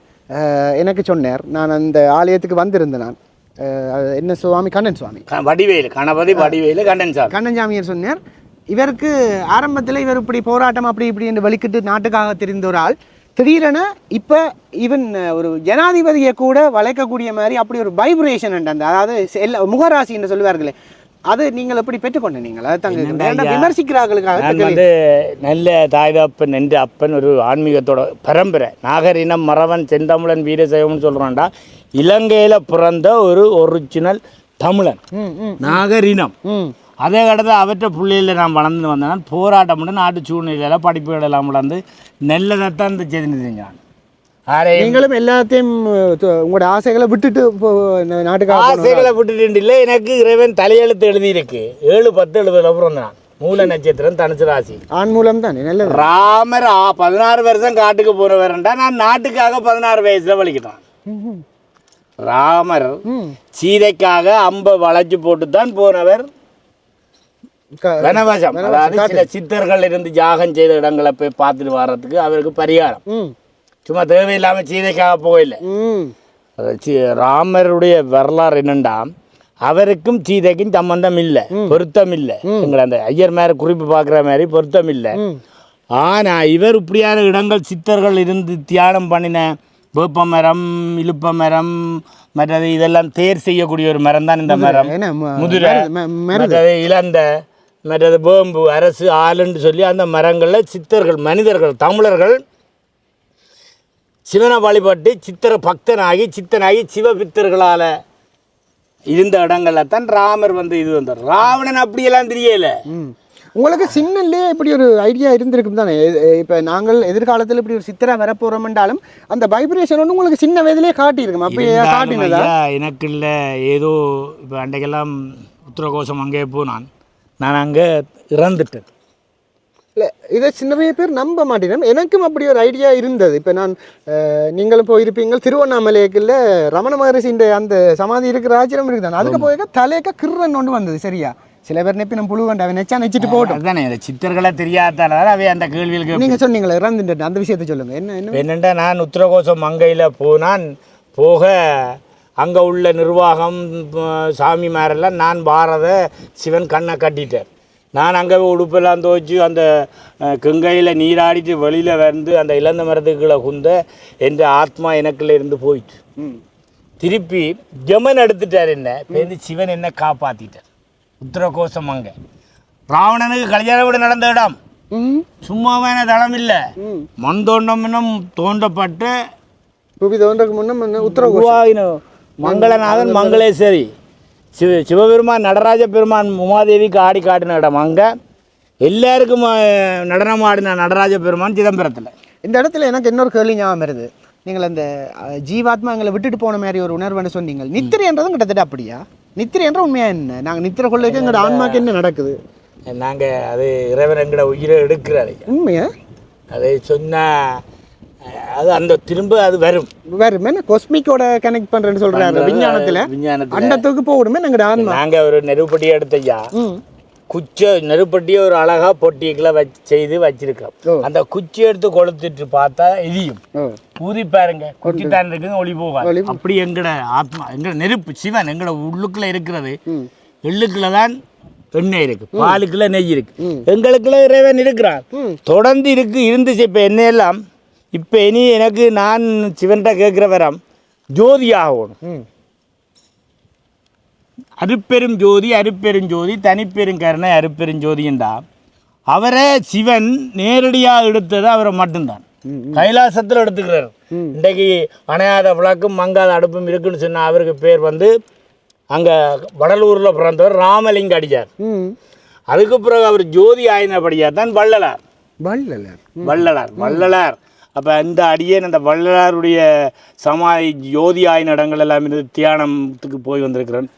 எனக்கு சொன்னார், நான் அந்த ஆலயத்துக்கு வந்திருந்தேன். நான் என்ன சுவாமி? கண்ணன் சுவாமி, வடிவேலு, கணபதி வடிவேலு கண்ணன் சாமி. கண்ணன் சாமியார் சொன்னார், இவருக்கு ஆரம்பத்தில் இவர் இப்படி போராட்டம் அப்படி இப்படி என்று வலிக்கிட்டு நாட்டுக்காக தெரிந்த ஒரு ஆள் திடீரென இப்போ ஈவன் ஒரு ஜனாதிபதியை கூட வளைக்கக்கூடிய மாதிரி அப்படி ஒரு வைப்ரேஷன் அந்த, அதாவது எல்லா முகராசி என்று சொல்லுவார்களே, அது நீங்கள் எப்படி பெற்றுக்கொண்ட நீங்கள் அதை தங்க விமர்சிக்கிறார்களுக்காக நல்ல தாய்தப்பன் என்ற அப்பன் ஒரு ஆன்மீகத்தோட பரம்பரை நாகரினம் மறவன் செந்தமிழன் வீரசைவம்னு சொல்கிறான்டா. இலங்கையில் பிறந்த ஒரு ஒரிஜினல் தமிழன் நாகரினம். அதே கடத்த அவற்றை பிள்ளையில் நான் வளர்ந்து வந்தேன். போராட்டம் பண்ணி நாட்டு சூழ்நிலையில் படிப்புகள் எல்லாம் வளர்ந்து நல்லதான் இந்த செய்தி செஞ்சான். நீங்களும் எல்லாத்தையும் உங்களோட ஆசைகளை விட்டுட்டு நாட்டுக்காக ஆசைகளை விட்டுட்டு இல்லை, எனக்கு இறைவன் தலையெழுத்து எழுதியிருக்கு. 7-10-70 பிறந்தான். மூல நட்சத்திரம் தனுசு ராசி, ஆண் மூலம் தான். நல்ல ராமர் 16 வருஷம் காட்டுக்கு போறவர்டா, நான் நாட்டுக்காக 16 வயசுல வலிக்கிட்டான். ராமர் சீதைக்காக அம்ப வளைச்சு போட்டு தான் போனவர் வனவாசம். அதாவது சில சித்தர்கள் இருந்து யாகம் செய்த இடங்களை போய் பார்த்துட்டு வர்றதுக்கு அவருக்கு பரிகாரம். சும்மா தேவையில்லாம சீதைக்காக போகல. ராமருடைய வரலாறு என்னண்டா, அவருக்கும் சீதைக்கும் சம்பந்தம் இல்லை, பொருத்தம் இல்லை. எங்களை அந்த ஐயர் மேல குறிப்பு பார்க்குற மாதிரி பொருத்தம் இல்லை. ஆனா இவர் இப்படியான இடங்கள் சித்தர்கள் இருந்து தியானம் பண்ணின வேப்ப மரம், இழுப்ப மரம், மற்றது இதெல்லாம் தேர் செய்யக்கூடிய ஒரு மரம் தான் இந்த மரம். முதுரை, மற்றது இளந்த, மற்றது வேம்பு, அரசு, ஆளுன்னு சொல்லி அந்த மரங்களில் சித்தர்கள், மனிதர்கள், தமிழர்கள் சிவனை வழிபட்டு சித்திர பக்தனாகி சித்தனாகி சிவபித்தர்களால் இருந்த இடங்கள்ல தான் ராமர் வந்து இது வந்தார். ராவணன் அப்படியெல்லாம் தெரியல. உங்களுக்கு சின்னல்லே இப்படி ஒரு ஐடியா இருந்திருக்கும் தானே? இப்போ நாங்கள் எதிர்காலத்தில் இப்படி ஒரு சித்திரை வரப்போகிறோம் என்றாலும் அந்த வைப்ரேஷன் ஒன்று உங்களுக்கு சின்ன வயதிலே காட்டியிருக்கும். அப்போ காட்டினதா? எனக்கு இல்லை, ஏதோ இப்போ அன்றைக்கெல்லாம் உத்தரகோசம் அங்கே போனான், நான் அங்கே இறந்துட்டேன். இல்லை, இதை சின்ன பேர் நம்ப மாட்டேன். எனக்கும் அப்படி ஒரு ஐடியா இருந்தது. இப்போ நான் நீங்களும் போயிருப்பீங்க திருவண்ணாமலைக்குள்ள ரமண மகரிஷின்ற அந்த சமாதி இருக்கிற ஆச்சரியம் இருக்குதானே, அதுக்கு போய் தலையக்க கிருன்னு ஒன்று வந்தது. சரியா? சில பேர் நெப்பி நம்ம புழு வேண்டாம் நெச்சா நெச்சிட்டு போட்டோம். அதுதானே சித்தர்களை தெரியாதால அவை அந்த கேள்விகளுக்கு. நீங்கள் சொன்னீங்களே இறந்துட்டு அந்த விஷயத்தை சொல்லுங்கள். என்னென்னா நான் உத்தரகோசம் மங்கையில் போனான். போக அங்கே உள்ள நிர்வாகம் சாமி மாரெல்லாம் நான் பாரத சிவன் கண்ணை கட்டிட்டேன். நான் அங்கே உடுப்பெல்லாம் துவைச்சி அந்த கங்கையில் நீராடிட்டு வெளியில் வந்து அந்த இழந்த மரத்துக்குள்ளே குந்த என்ற ஆத்மா எனக்குள்ளே இருந்து போயிட்டு திருப்பி ஜமன் எடுத்துட்டார். என்ன பேருந்து சிவன் என்ன காப்பாற்றிட்டார். உத்தரகோசம் அங்கே ராவணனுக்கு கல்யாண வீடு நடந்த இடம் சும்மாவான தளம் இல்லை, மண் தோண்டமுன்னும் தோண்டப்பட்டு புவி தோன்றதுக்கு முன்னும் உத்தரகோசம் மங்களநாதன் மங்களேஸ்வரி சிவபெருமான் நடராஜ பெருமான் உமாதேவிக்கு ஆடி காட்டின இடம். அங்கே எல்லாருக்கும் நடனம் ஆடின நடராஜ பெருமான் சிதம்பரத்தில். இந்த இடத்துல எனக்கு இன்னொரு கேள்வி ஞாபகம் வருது. நீங்கள் அந்த ஜீவாத்மா எங்களை விட்டுட்டு போன மாதிரி ஒரு உணர்வுன்னு சொன்னீங்க. நித்திரை என்றதும் கிட்டத்தட்ட அப்படியா? நித்திரை என்ற உண்மையா என்ன? நாங்கள் நித்திரை கொள்ளைக்கு எங்களோட ஆன்மாக்கு என்ன நடக்குது? நாங்கள் அது இறைவன் எங்கட உயிரை எடுக்கிறாரு உண்மையா அதை சொன்னால் அது அந்த திரும்ப அது வரும் என்ன கொஸ்மிக்கோட கனெக்ட் பண்ணுறேன்னு சொல்கிறாங்க விஞ்ஞானத்தில் அண்டத்துக்கு போகணுமே நாங்கள் ஆன்மா. நாங்கள் ஒரு நெருப்பட்டியை எடுத்தையா குச்சை நெருப்பட்டியை ஒரு அழகா பொட்டிகளை செய்து வச்சிருக்கோம். அந்த குச்சியை எடுத்து கொளுத்துட்டு பார்த்தா எரியும். ஊதி பாருங்க, குச்சி தான் இருக்குங்க, ஒளி போகாது. அப்படி எங்கட ஆத்மா, எங்கட நெருப்பு சிவன் எங்கட உள்ளுக்குள்ள இருக்கிறது. எள்ளுக்குள்ள தான் எண்ணெய் இருக்கு, பாலுக்குள்ள நெய் இருக்கு, எங்களுக்குள்ள இறைவன் இருக்கிறான். தொடர்ந்து இருந்துச்சு. இப்ப என்னையெல்லாம் இப்ப இனி எனக்கு நான் சிவன்கிட்ட கேட்கிற வரம் ஜோதி ஆகணும். அருப்பெரும் ஜோதி அருப்பெரும் ஜோதி தனிப்பெருங்கருணை அருப்பெரும் ஜோதிண்டா அவரை சிவன் நேரடியாக எடுத்தது அவரை மட்டும்தான். கைலாசத்தில் எடுத்துக்கிறார். இன்றைக்கு அணையாத விளக்கும் மங்காத அடுப்பும் இருக்குன்னு சொன்ன அவருக்கு பேர் வந்து அங்கே வடலூரில் பிறந்தவர் ராமலிங்க அடிச்சார். அதுக்கு பிறகு அவர் ஜோதி ஆயினபடியாக தான் வள்ளலார். வள்ளலார் அப்போ அந்த அடியேன் அந்த வள்ளலாருடைய சமாதி ஜோதி ஆயின இடங்கள் எல்லாம் இருந்து தியானத்துக்கு போய் வந்திருக்கிறேன்.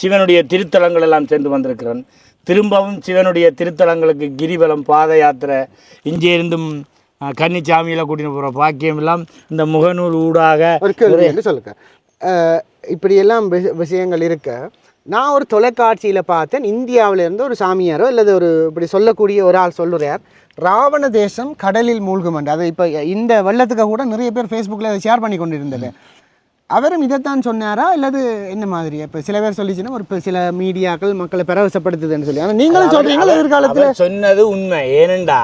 சிவனுடைய திருத்தலங்கள் எல்லாம் சென்று வந்திருக்கிறேன். திரும்பவும் சிவனுடைய திருத்தலங்களுக்கு கிரிவலம் பாத யாத்திரை இங்கே இருந்தும் கன்னிச்சாமியில் கூட்டின்னு போகிற பாக்கியம் எல்லாம் இந்த முகநூல் ஊடாக சொல்லுங்க. இப்படியெல்லாம் விஷயங்கள் இருக்க நான் ஒரு தொலைக்காட்சியில் பார்த்தேன். இந்தியாவிலேருந்து ஒரு சாமியாரோ அல்லது ஒரு இப்படி சொல்லக்கூடிய ஒரு ஆள் சொல்லுறார், ராவண தேசம் கடலில் மூழ்குமண்டு. அது இப்போ இந்த வெள்ளத்துக்கு கூட நிறைய பேர் ஃபேஸ்புக்கில் அதை ஷேர் பண்ணி கொண்டு இருந்தது. அவரும் இதைத்தான் சொன்னாரா இல்லது என்ன மாதிரி? இப்போ சில பேர் சொல்லிச்சுன்னா ஒரு சில மீடியாக்கள் மக்களை பரவசப்படுத்துதுன்னு சொல்லி, ஆனால் நீங்களும் சொல்றீங்களா எதிர்காலத்தில் சொன்னது உண்மை. ஏனெண்டா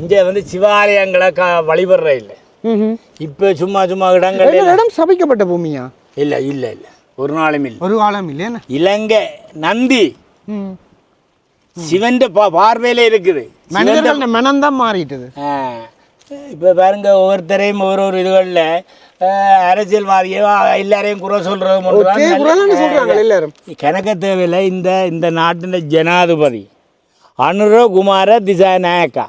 இங்கே வந்து சிவாலயங்களை வழிபடுற இல்லை. இப்போ சும்மா இடம் சபிக்கப்பட்ட பூமியா? இல்லை இல்லை இல்லை, ஒரு நாளும் இல்லை. ஒரு காலம் இல்லை. இலங்கை நந்தி சிவன் பார்வையில இருக்குது. மனிதர்கள் மனம்தான் மாறிட்டுது. இப்போ பாருங்க, ஒவ்வொருத்தரையும் ஒவ்வொரு இதுகளில் அரசியல்வாதியை எல்லாரையும் குறை சொல்றது கணக்க தேவையில்லை. இந்த நாட்டின் ஜனாதிபதி அனுரகுமார திசாநாயக்கா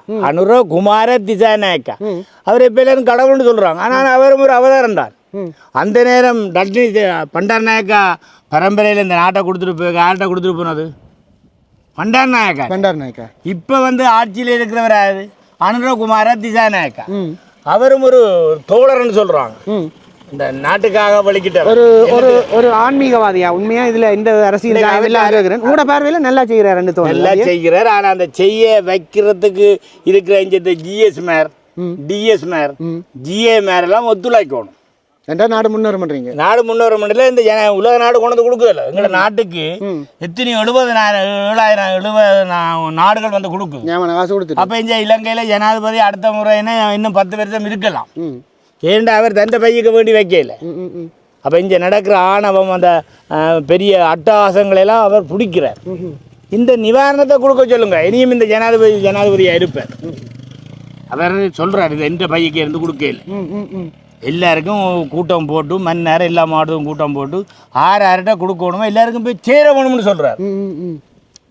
அவர் எப்ப எல்லாரும் கடவுள்னு சொல்றாங்க. ஆனால் அவரும் ஒரு அவதாரம் தான். அந்த நேரம் டட்னி பண்டார் நாயக்கா பரம்பரையில் இந்த நாட்டை கொடுத்துட்டு யார்கிட்ட கொடுத்துட்டு போனது? பண்டார் நாயக்கா. இப்போ வந்து ஆட்சியில் இருக்கிறவர் யாரு? அனுரகுமார திசாநாயக்கா. அவரும் ஒரு தோழர்னு சொல்றாங்க. இந்த நாட்டுக்காக வலிக்கிட்டார். ஒரு ஆன்மீகவாதியா உண்மையா? இதுல இந்த அரசியல் கூட பார்வையில நல்லா செய்யறாரு. நல்லா செய்கிறார். ஆனா அந்த செய்ய வைக்கிறதுக்கு இருக்கிற இந்த ஜிஎஸ் மேர், டிஎஸ் மேர், ஜிஏ மேர் எல்லாம் ஒத்துழைக்கணும். நாடு முன்னேற பண்றீங்க. நாடு முன்னேற பண்ணல. இந்த உலக நாடு கொண்டு வந்து கொடுக்குதில்ல. எங்களோட நாட்டுக்கு எத்தனை 70,000 நாடுகள் வந்து கொடுக்குது. அப்ப இந்த இலங்கையில ஜனாதிபதி அடுத்த முறை இன்னும் 10 வருஷம் இருக்கலாம். ஏன்டா அவர் தந்த பையக்கு வேண்டி வைக்கல. அப்ப இங்க நடக்கிற ஆணவம், அந்த பெரிய அட்டகாசங்களெல்லாம் அவர் பிடிக்கிறார். இந்த நிவாரணத்தை கொடுக்க சொல்லுங்க. இனியும் இந்த ஜனாதிபதியா இருப்பார். அவர் சொல்றாரு, இது எந்த பையக்கு இருந்து கொடுக்கல. எல்லாருக்கும் கூட்டம் போட்டு மன்னேரம் எல்லா மாவட்டத்துக்கும் கூட்டம் போட்டு ஆர்ட்ட கொடுக்கணுமோ எல்லாருக்கும் போய் சேரணும்னு சொல்றாரு.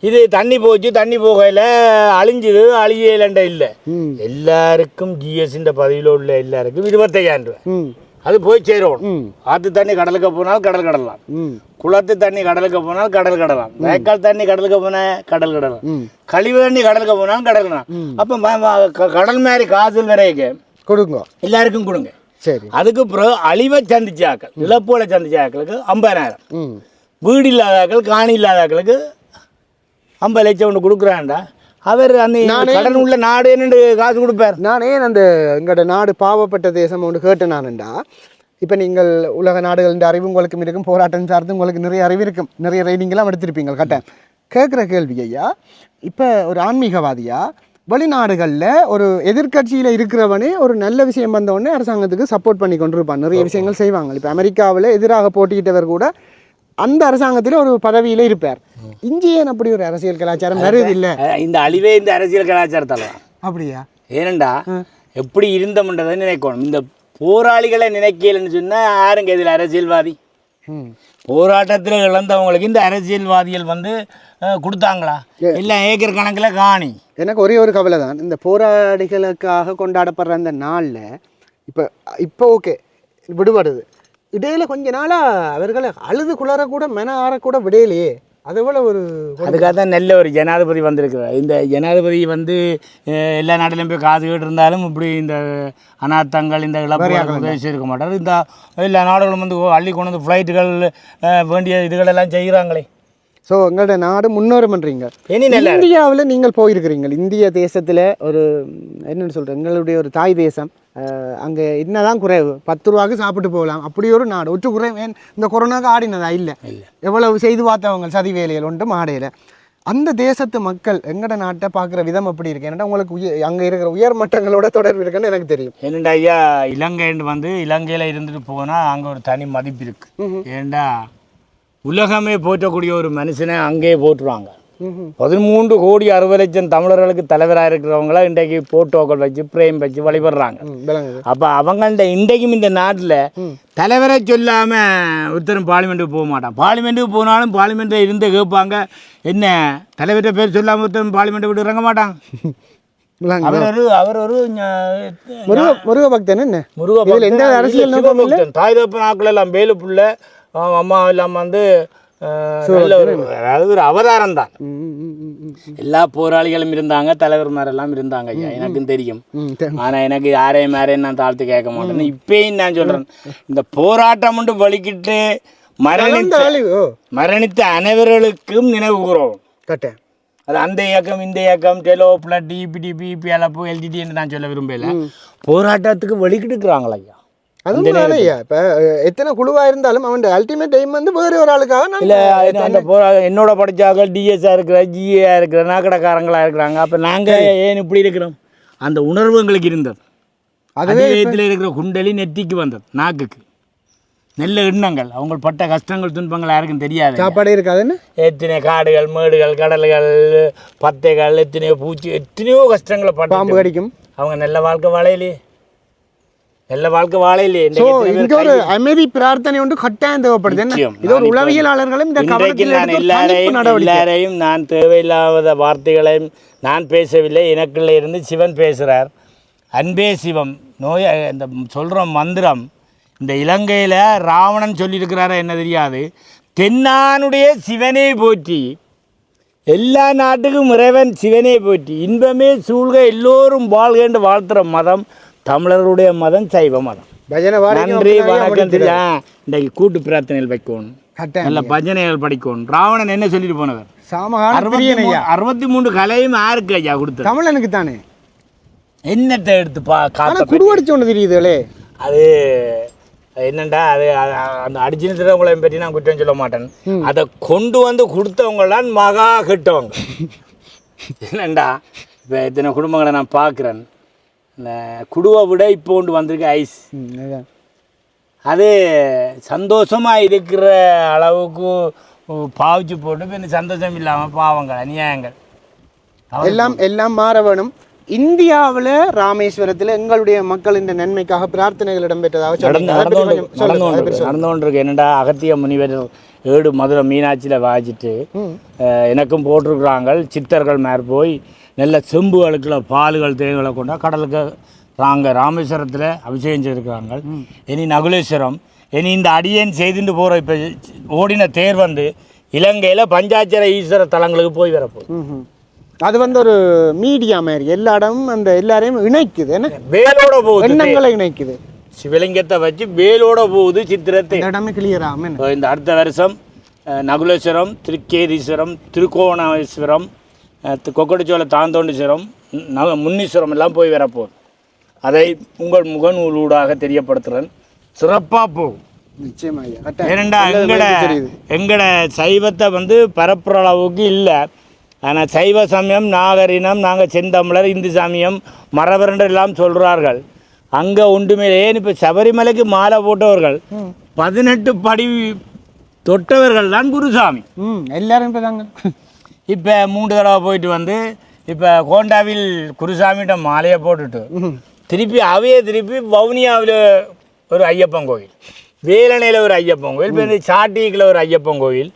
இது தண்ணி போச்சு, தண்ணி போகையில் அழிஞ்சுது, அழியலண்ட இல்லை. எல்லாருக்கும் ஜிஎஸ்ன்ற பதவியில் உள்ள எல்லாருக்கும் 25,000 ரூபாய் அது போய் சேரணும். ஆற்று தண்ணி கடலுக்கு போனால் கடல் கடலாம், குளத்து தண்ணி கடலுக்கு போனால் கடல் கடலாம், வேக்கால் தண்ணி கடலுக்கு போனால் கடல் கடலாம், கழிவு தண்ணி கடலுக்கு போனாலும் கடல் கடலாம். அப்போ கடல் மாதிரி காசு வரைக்கு கொடுங்க, எல்லாருக்கும் கொடுங்க. சரி. அதுக்கு பிறகு அழிவை சந்திச்சாக்கள், இழப்புகளை சந்திச்சாக்களுக்கு 50,000, வீடு இல்லாதாக்கள் காணி இல்லாதாக்களுக்கு 50 லட்சம் ஒன்று கொடுக்குறான்டா. அவர் அந்த கடன் உள்ள நாடு என்னென்று காசு கொடுப்பார். நானே அந்த எங்களோட நாடு பாவப்பட்ட தேசம் ஒன்று கேட்டேன் நானுண்டா. இப்போ நீங்கள் உலக நாடுகள் அறிவு உங்களுக்கு இருக்கும், போராட்டம் சார்ந்து உங்களுக்கு நிறைய அறிவு இருக்கும், நிறைய ரைடிங்கெல்லாம் எடுத்திருப்பீங்க. கட்டேன் கேட்குற கேள்வி ஐயா, இப்போ ஒரு ஆன்மீகவாதியா வெளிநாடுகளில் ஒரு எதிர்கட்சியில் இருக்கிறவனே ஒரு நல்ல விஷயம் வந்தவொடனே அரசாங்கத்துக்கு சப்போர்ட் பண்ணி கொண்டிருப்பான், நிறைய விஷயங்கள் செய்வாங்க. இப்போ அமெரிக்காவில் எதிராக போட்டியிட்டவர் கூட அந்த அரசாங்கத்தில் ஒரு பதவியில் இருப்பார். இந்தியன் அப்படி ஒரு அரசியல் கலாச்சாரம் வருது இல்லை. இந்த அழிவே இந்த அரசியல் கலாச்சாரத்தால் அப்படியா? ஏனண்டா எப்படி இருந்தோம்ன்றதை நினைக்கணும். இந்த போராளிகளை நினைக்கலன்னு சொன்னால் யாருங்க இதில் அரசியல்வாதி? போராட்டத்தில் இழந்தவங்களுக்கு இந்த அரசியல்வாதிகள் வந்து கொடுத்தாங்களா? இல்லை ஏக்கர் கணக்கில் காணி. எனக்கு ஒரே ஒரு கவலை தான், இந்த போராளிகளுக்காக கொண்டாடப்படுற அந்த நாளில் இப்போ ஓகே விடுபடுது, இடையில கொஞ்ச நாளாக அவர்களை அழுது குளரக்கூட மென ஆறக்கூட விடையிலையே. அது போல ஒரு அதுக்காக தான் நல்ல ஒரு ஜனாதிபதி வந்திருக்கிறார். இந்த ஜனாதிபதி வந்து எல்லா நாட்டிலையும் போய் காது கேட்டு இருந்தாலும் இப்படி இந்த அனாத்தங்கள் இந்த இழப்புகளுக்கு உதவி செய்திருக்க மாட்டார். இந்த எல்லா நாடுகளும் வந்து அள்ளி கொண்டு வந்து ஃப்ளைட்டுகள் வேண்டிய இதுகளெல்லாம் செய்கிறாங்களே. ஸோ எங்களோட நாடு முன்னேறும் பண்ணுறீங்க. இந்தியாவில் நீங்கள் போயிருக்கிறீங்க. இந்திய தேசத்தில் ஒரு என்னென்னு சொல்கிறேன், எங்களுடைய ஒரு தாய் தேசம். அங்கே என்னதான் குறைவு, 10 ரூபாய்க்கு சாப்பிட்டு போகலாம். அப்படி ஒரு நாடு ஒற்று குறைவு. இந்த கொரோனாவுக்கு ஆடினதா இல்லை, எவ்வளவு செய்து பார்த்தவங்க சதி வேலைகள் ஒன்று மாடையில். அந்த தேசத்து மக்கள் எங்கட நாட்டை பார்க்குற விதம் எப்படி இருக்கு? ஏன்னா உங்களுக்கு அங்கே இருக்கிற உயர் மட்டங்களோட தொடர்பு இருக்குன்னு எனக்கு தெரியும். என்னண்டா ஐயா, இலங்கைன்னு வந்து இலங்கையில் இருந்துட்டு போனால் அங்கே ஒரு தனி மதிப்பு இருக்கு. ஏண்டா உலகமே போற்றக்கூடிய ஒரு மனுஷனை அங்கேயே போட்டுருவாங்க. 13,60,00,000 தமிழர்களுக்கு தலைவராக இருக்கிறவங்கள இன்றைக்கு போட்டோக்கள் வச்சு பிரேம் வச்சு வழிபடுறாங்க. அப்போ அவங்கள்ட்ட இன்றைக்கும் இந்த நாட்டில் தலைவரை சொல்லாமல் ஒருத்தரும் பார்லிமெண்ட்டுக்கு போக மாட்டான். பார்லிமெண்ட்டுக்கு போனாலும் பார்லிமெண்ட்டில் இருந்து கேட்பாங்க, என்ன தலைவர்கிட்ட பேர் சொல்லாமல் ஒருத்தரும் பார்லிமெண்ட்டை விட்டு இறங்க மாட்டான். அவர் ஒரு முருக பக்தன். என்ன முருக தாய் தப்பு நாட்கள் எல்லாம் வேலு புள்ள அம்மா இல்லாமல் வந்து அதாவது ஒரு அவதாரம் தான். எல்லா போராளிகளும் இருந்தாங்க, தலைவர்மாரெல்லாம் இருந்தாங்க ஐயா, எனக்கும் தெரியும். ஆனால் எனக்கு யாரையும் நான் தாழ்த்து கேட்க மாட்டேன். இப்பயும் நான் சொல்கிறேன், இந்த போராட்டம் மட்டும் வலிக்கிட்டு மரணித்த அனைவர்களுக்கும் நினைவு கூறுவோம். அது அந்த இயக்கம் இந்த இயக்கம் டெலோ பிளட் டிபிடி பிபி அலப்பு எல்டிடி என்று நான் சொல்ல விரும்பல. போராட்டத்துக்கு வலிக்கிட்டு இருக்கிறாங்களா ஐயா. அதுவும் இப்போ எத்தனை குழுவாக இருந்தாலும் அவன் அல்டிமேட் டைம் வந்து வேறு ஒரு ஆளுக்காக இல்லை. அந்த என்னோட படித்தாக்கள் டிஎஸ்ஆ இருக்கிற ஜிஏஆ இருக்கிற நாக்கடைக்காரங்களாக இருக்கிறாங்க. அப்போ நாங்கள் ஏன் இப்படி இருக்கிறோம்? அந்த உணர்வு எங்களுக்கு இருந்தது. அதே இடத்துல இருக்கிற குண்டலி நெற்றிக்கு வந்தது, நாக்குக்கு நல்ல எண்ணங்கள். அவங்க பட்ட கஷ்டங்கள் துன்பங்கள் யாருக்கும் தெரியாது. சாப்பாடு இருக்காதுன்னு எத்தனை காடுகள் மேடுகள் கடல்கள் பத்தைகள் எத்தனையோ பூச்சி எத்தனையோ கஷ்டங்களை பட்ட பாம்பு கடிக்கும். அவங்க நல்ல வாழ்க்கை வாழையிலே நல்ல வாழ்க்கை வாழையிலே. இங்க ஒரு அமைதி பிரார்த்தனை ஒன்று கட்டாயம் தேவைப்படுது. இது ஒரு உளவியலாளர்களும் எல்லாரையும் நான் தேவையில்லாத வார்த்தைகளையும் நான் பேசவில்லை. எனக்குள்ள இருந்து சிவன் பேசுகிறார். அன்பே சிவம் நோய் இந்த சொல்கிற மந்திரம் இந்த இலங்கையில் ராவணன் சொல்லியிருக்கிறாரா என்ன தெரியாது. தென்னானுடைய சிவனை போற்றி, எல்லா நாட்டுக்கும் இறைவன் சிவனை போற்றி, இன்பமே சூழ்க எல்லோரும் வாழ்கின்ற வாழ்த்துற மதம் தமிழர்களுடைய மதம், சைவ மதம். நன்றி வணக்கம். இன்றைக்கு கூட்டு பிரார்த்தனைகள் வைக்கணும், நல்ல பஜனைகள் படிக்கணும். ராவணன் என்ன சொல்லிட்டு போனவர்? 63 கலையும் யாருக்கு ஐயா கொடுத்தது? தமிழனுக்கு தானே. என்னத்தை எடுத்து குடுவடிச்சு ஒன்று தெரியுதுலே. அது என்னண்டா, அது அந்த அடிச்சினவங்களை பற்றி நான் குற்றம் சொல்ல மாட்டேன். அதை கொண்டு வந்து கொடுத்தவங்களாம் மகா கெட்டவங்க. என்னண்டா இப்போ இத்தனை குடும்பங்களை நான் பார்க்குறேன். குடுவை விட இப்போ ஒன்று வந்திருக்கு ஐஸ். அது சந்தோஷமாக இருக்கிற அளவுக்கு பாவிச்சு போட்டு இப்போ சந்தோஷம் இல்லாமல் பாவங்கள் அநியாயங்கள் எல்லாம் மாற வேணும். இந்தியாவில் ராமேஸ்வரத்தில் எங்களுடைய மக்கள் இந்த நன்மைக்காக பிரார்த்தனைகள் இடம்பெற்றதாக நடந்து கொண்டிருக்கு. என்னடா அகத்திய முனிவர் ஏடு மதுரை மீனாட்சியில் வாய்ச்சிட்டு எனக்கும் போட்டிருக்கிறாங்க. சித்தர்கள் மேற் போய் நல்ல செம்பு அழுக்கில் பால்கள் தேவைகளை கொண்டா கடலுக்கு நாங்கள் ராமேஸ்வரத்தில் அபிஷேகம் செய்திருக்கிறாங்க. இனி நகுலேஸ்வரம், இனி இந்த அடியேன் செய்துட்டு போகிற இப்போ ஓடின தேர் வந்து இலங்கையில் பஞ்சாட்சர ஈஸ்வர தலங்களுக்கு போய் வரப்போகுது. அது வந்து ஒரு மீடியா மாதிரி எல்லா இடமும் அந்த எல்லாரையும் இணைக்குது. என்ன வேலோட போகுது, எண்ணங்களை இணைக்குது. சிவலிங்கத்தை வச்சு வேலோட போகுது சித்திரத்தை. இடமே கிளியராக இந்த அடுத்த வருஷம் நகுலேஸ்வரம், திருக்கேதீஸ்வரம், திருக்கோணேஸ்வரம், கொக்கடிச்சோலை தாந்தோண்டீஸ்வரம், முன்னீஸ்வரம் எல்லாம் போய் வரப்போகுது. அதை உங்கள் முகநூலூடாக தெரியப்படுத்துகிறேன். சிறப்பாக போகும் நிச்சயமாக. ஏனெண்டா எங்கட சைவத்தை வந்து பரப்புற அளவுக்கு இல்லை. ஆனால் சைவ சமயம் நாகரினம், நாங்கள் செந்தமிழர், இந்து சமயம் மரபரண்டு எல்லாம் சொல்கிறார்கள். அங்கே ஒன்றுமே ஏன் இப்போ சபரிமலைக்கு மாலை போட்டவர்கள் 18 படி தொட்டவர்கள் தான் குருசாமி. எல்லாரும் இப்போ தாங்க இப்போ 3 தடவை போயிட்டு வந்து இப்போ கோண்டாவில் குருசாமிகிட்ட மாலையை போட்டுட்டு திருப்பி திருப்பி வவுனியாவில் ஒரு ஐயப்பன் கோயில், வேலணையில் ஒரு ஐயப்பன் கோயில், இப்போ சாட்டிக்கில் ஒரு ஐயப்பன் கோயில்,